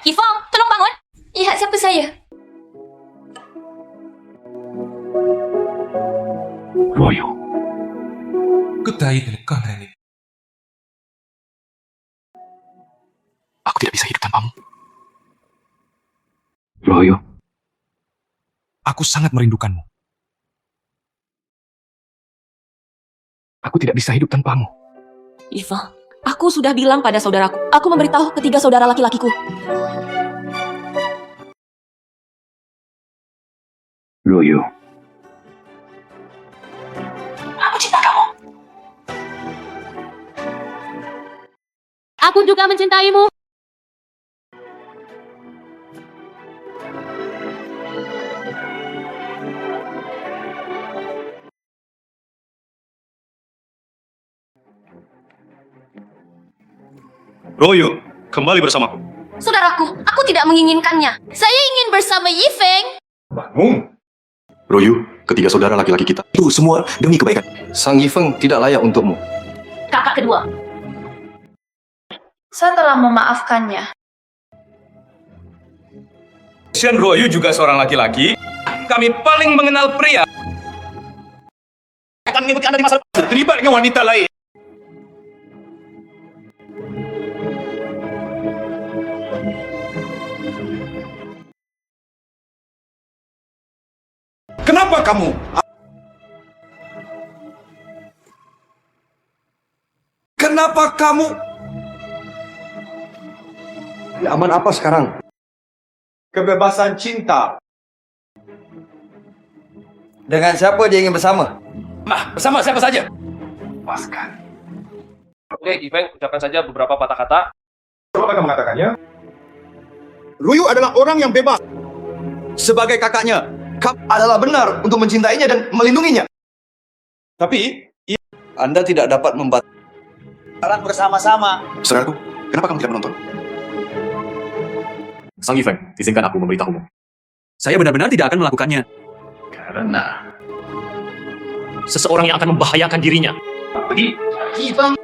Yifeng, tolong bangun. Lihat siapa saya. Ruoyu. Aku tidak bisa hidup tanpamu. Ruoyu. Aku sangat merindukanmu. Aku tidak bisa hidup tanpamu. Yifeng, aku sudah bilang pada saudaraku. Aku memberitahu ketiga saudara laki-lakiku. Ruoyu. Aku cinta kamu. Aku juga mencintaimu. Royo, kembali bersamaku. Saudaraku, aku tidak menginginkannya. Saya ingin bersama Yifeng. Bangun. Ruoyu, ketiga saudara laki-laki kita. Itu semua demi kebaikan. Sang Yifeng tidak layak untukmu. Kakak kedua. Saya telah memaafkannya. Shen Ruoyu juga seorang laki-laki. Kami paling mengenal pria. Akan mengikuti Anda di masa depan. Terlibat dengan wanita lain. Kenapa kamu? Kenapa kamu? Aman apa sekarang? Kebebasan cinta. Dengan siapa dia ingin bersama? Bersama siapa saja? Lepaskan. Oke, Yifeng, ucapkan saja beberapa patah kata. Coba kamu mengatakannya. Ruyu adalah orang yang bebas. Sebagai kakaknya, kamu adalah benar untuk mencintainya dan melindunginya. Tapi, Anda tidak dapat membatasi. Sekarang bersama-sama. Saudaraku, kenapa kamu tidak menonton? Sang Yifeng, izinkan aku memberitahumu. Saya benar-benar tidak akan melakukannya. Karena seseorang yang akan membahayakan dirinya. Yifeng.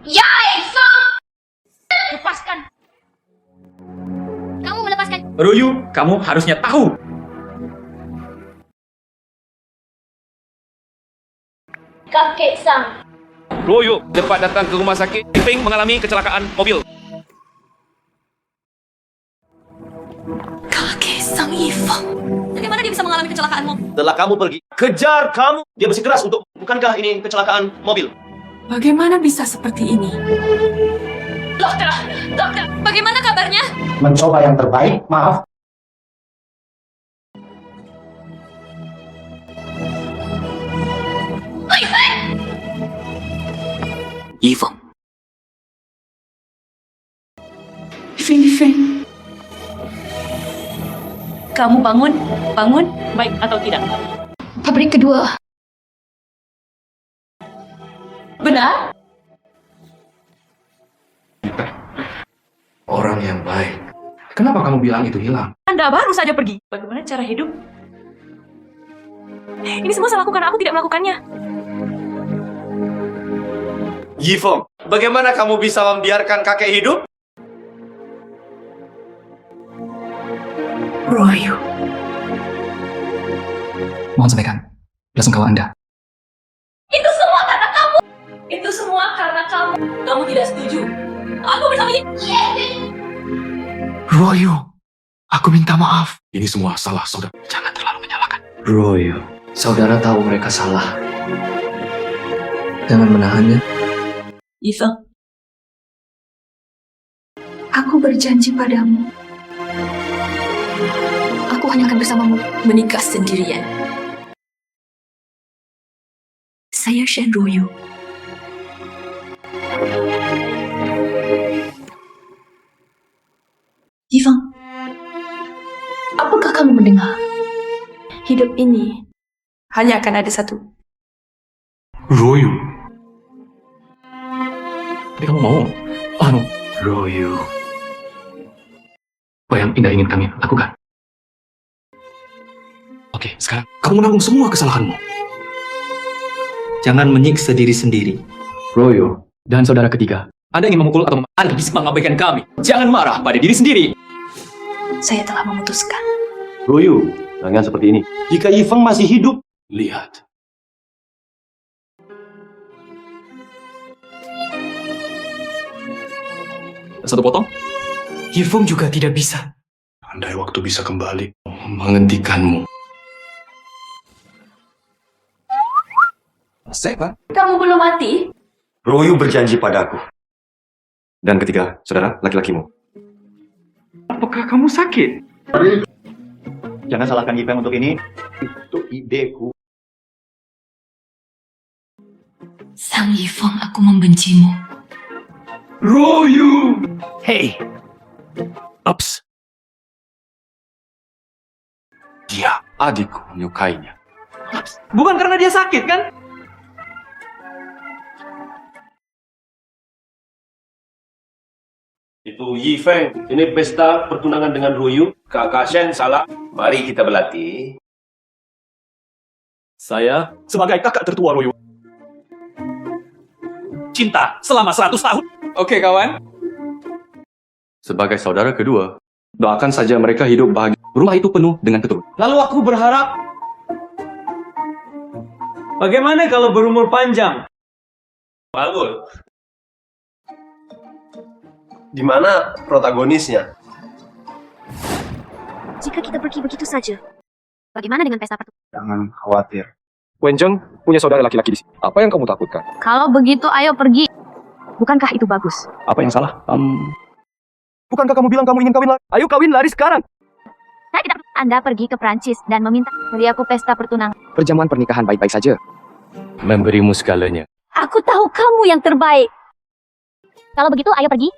Ya, Yifeng! Lepaskan. Kamu melepaskan. Ruoyu, kamu harusnya tahu. Kakek Sang. Royo, cepat datang ke rumah sakit. Yifeng mengalami kecelakaan mobil. Kakek Sang Yifeng. Bagaimana dia bisa mengalami kecelakaan mobil? Setelah kamu pergi, kejar kamu. Dia bersikeras untuk, bukankah ini kecelakaan mobil? Bagaimana bisa seperti ini? Dokter, bagaimana kabarnya? Mencoba yang terbaik, maaf. Yifeng. Yifeng. Kamu bangun, baik atau tidak? Pabrik kedua. Benar? Orang yang baik. Kenapa kamu bilang itu hilang? Anda baru saja pergi. Bagaimana cara hidup? Ini semua salahku karena aku tidak melakukannya. Yifeng, bagaimana kamu bisa membiarkan kakek hidup? Royu. Mohon sampaikan belasungkawa Anda. Itu semua karena kamu. Itu semua karena kamu. Kamu tidak setuju. Aku bersama Royu, aku minta maaf. Ini semua salah saudara. Jangan terlalu menyalahkan. Royo, saudara tahu mereka salah. Jangan menahannya. Yifeng, Aku berjanji padamu. Aku hanya akan bersamamu. menikah sendirian. Saya Shen Royu. Yifeng, Apakah kamu mendengar? hidup ini hanya akan ada satu. Royu. Tapi kamu mau? Royu. Apa yang Indah ingin kami lakukan? Oke, sekarang kamu menanggung semua kesalahanmu. Jangan menyiksa diri sendiri. Royo dan saudara ketiga, Anda ingin memukul atau Anda bisa mengabaikan kami. Jangan marah pada diri sendiri. Saya telah memutuskan. Royo, jangan seperti ini. Jika Yifeng masih hidup, Lihat. Satu potong? Yifeng juga tidak bisa. Andai waktu bisa kembali, menghentikanmu. Siapa? Kamu belum mati? Royu berjanji padaku. Dan ketiga, saudara, laki-lakimu. Apakah kamu sakit? Jangan salahkan Yifeng untuk ini. Itu ideku. Sang Yifeng, aku membencimu. Royu! Hey! Ups. Dia, adikku, menyukainya. Bukan karena dia sakit, kan? itu Yifeng. Ini pesta pertunangan dengan Royo. Kakak Shen salah. Mari kita berlatih. Saya sebagai kakak tertua Royu. Cinta selama 100 tahun. Oke, kawan. Sebagai saudara kedua, doakan saja mereka hidup bahagia. Rumah itu penuh dengan keturunan. Lalu aku berharap, bagaimana kalau berumur panjang? Bagus. Di mana protagonisnya? Jika kita pergi begitu saja, bagaimana dengan pesta pertunangan? Jangan khawatir. Wenjeng punya saudara laki-laki di sini. Apa yang kamu takutkan? Kalau begitu, ayo pergi. Bukankah itu bagus? Apa yang salah? Bukankah kamu bilang kamu ingin kawin lari? Ayo kawin lari sekarang. Saya tidak. Anda pergi ke Prancis dan meminta beri aku pesta pertunangan. Perjamuan pernikahan baik-baik saja. Memberimu segalanya. Aku tahu kamu yang terbaik. Kalau begitu, ayo pergi.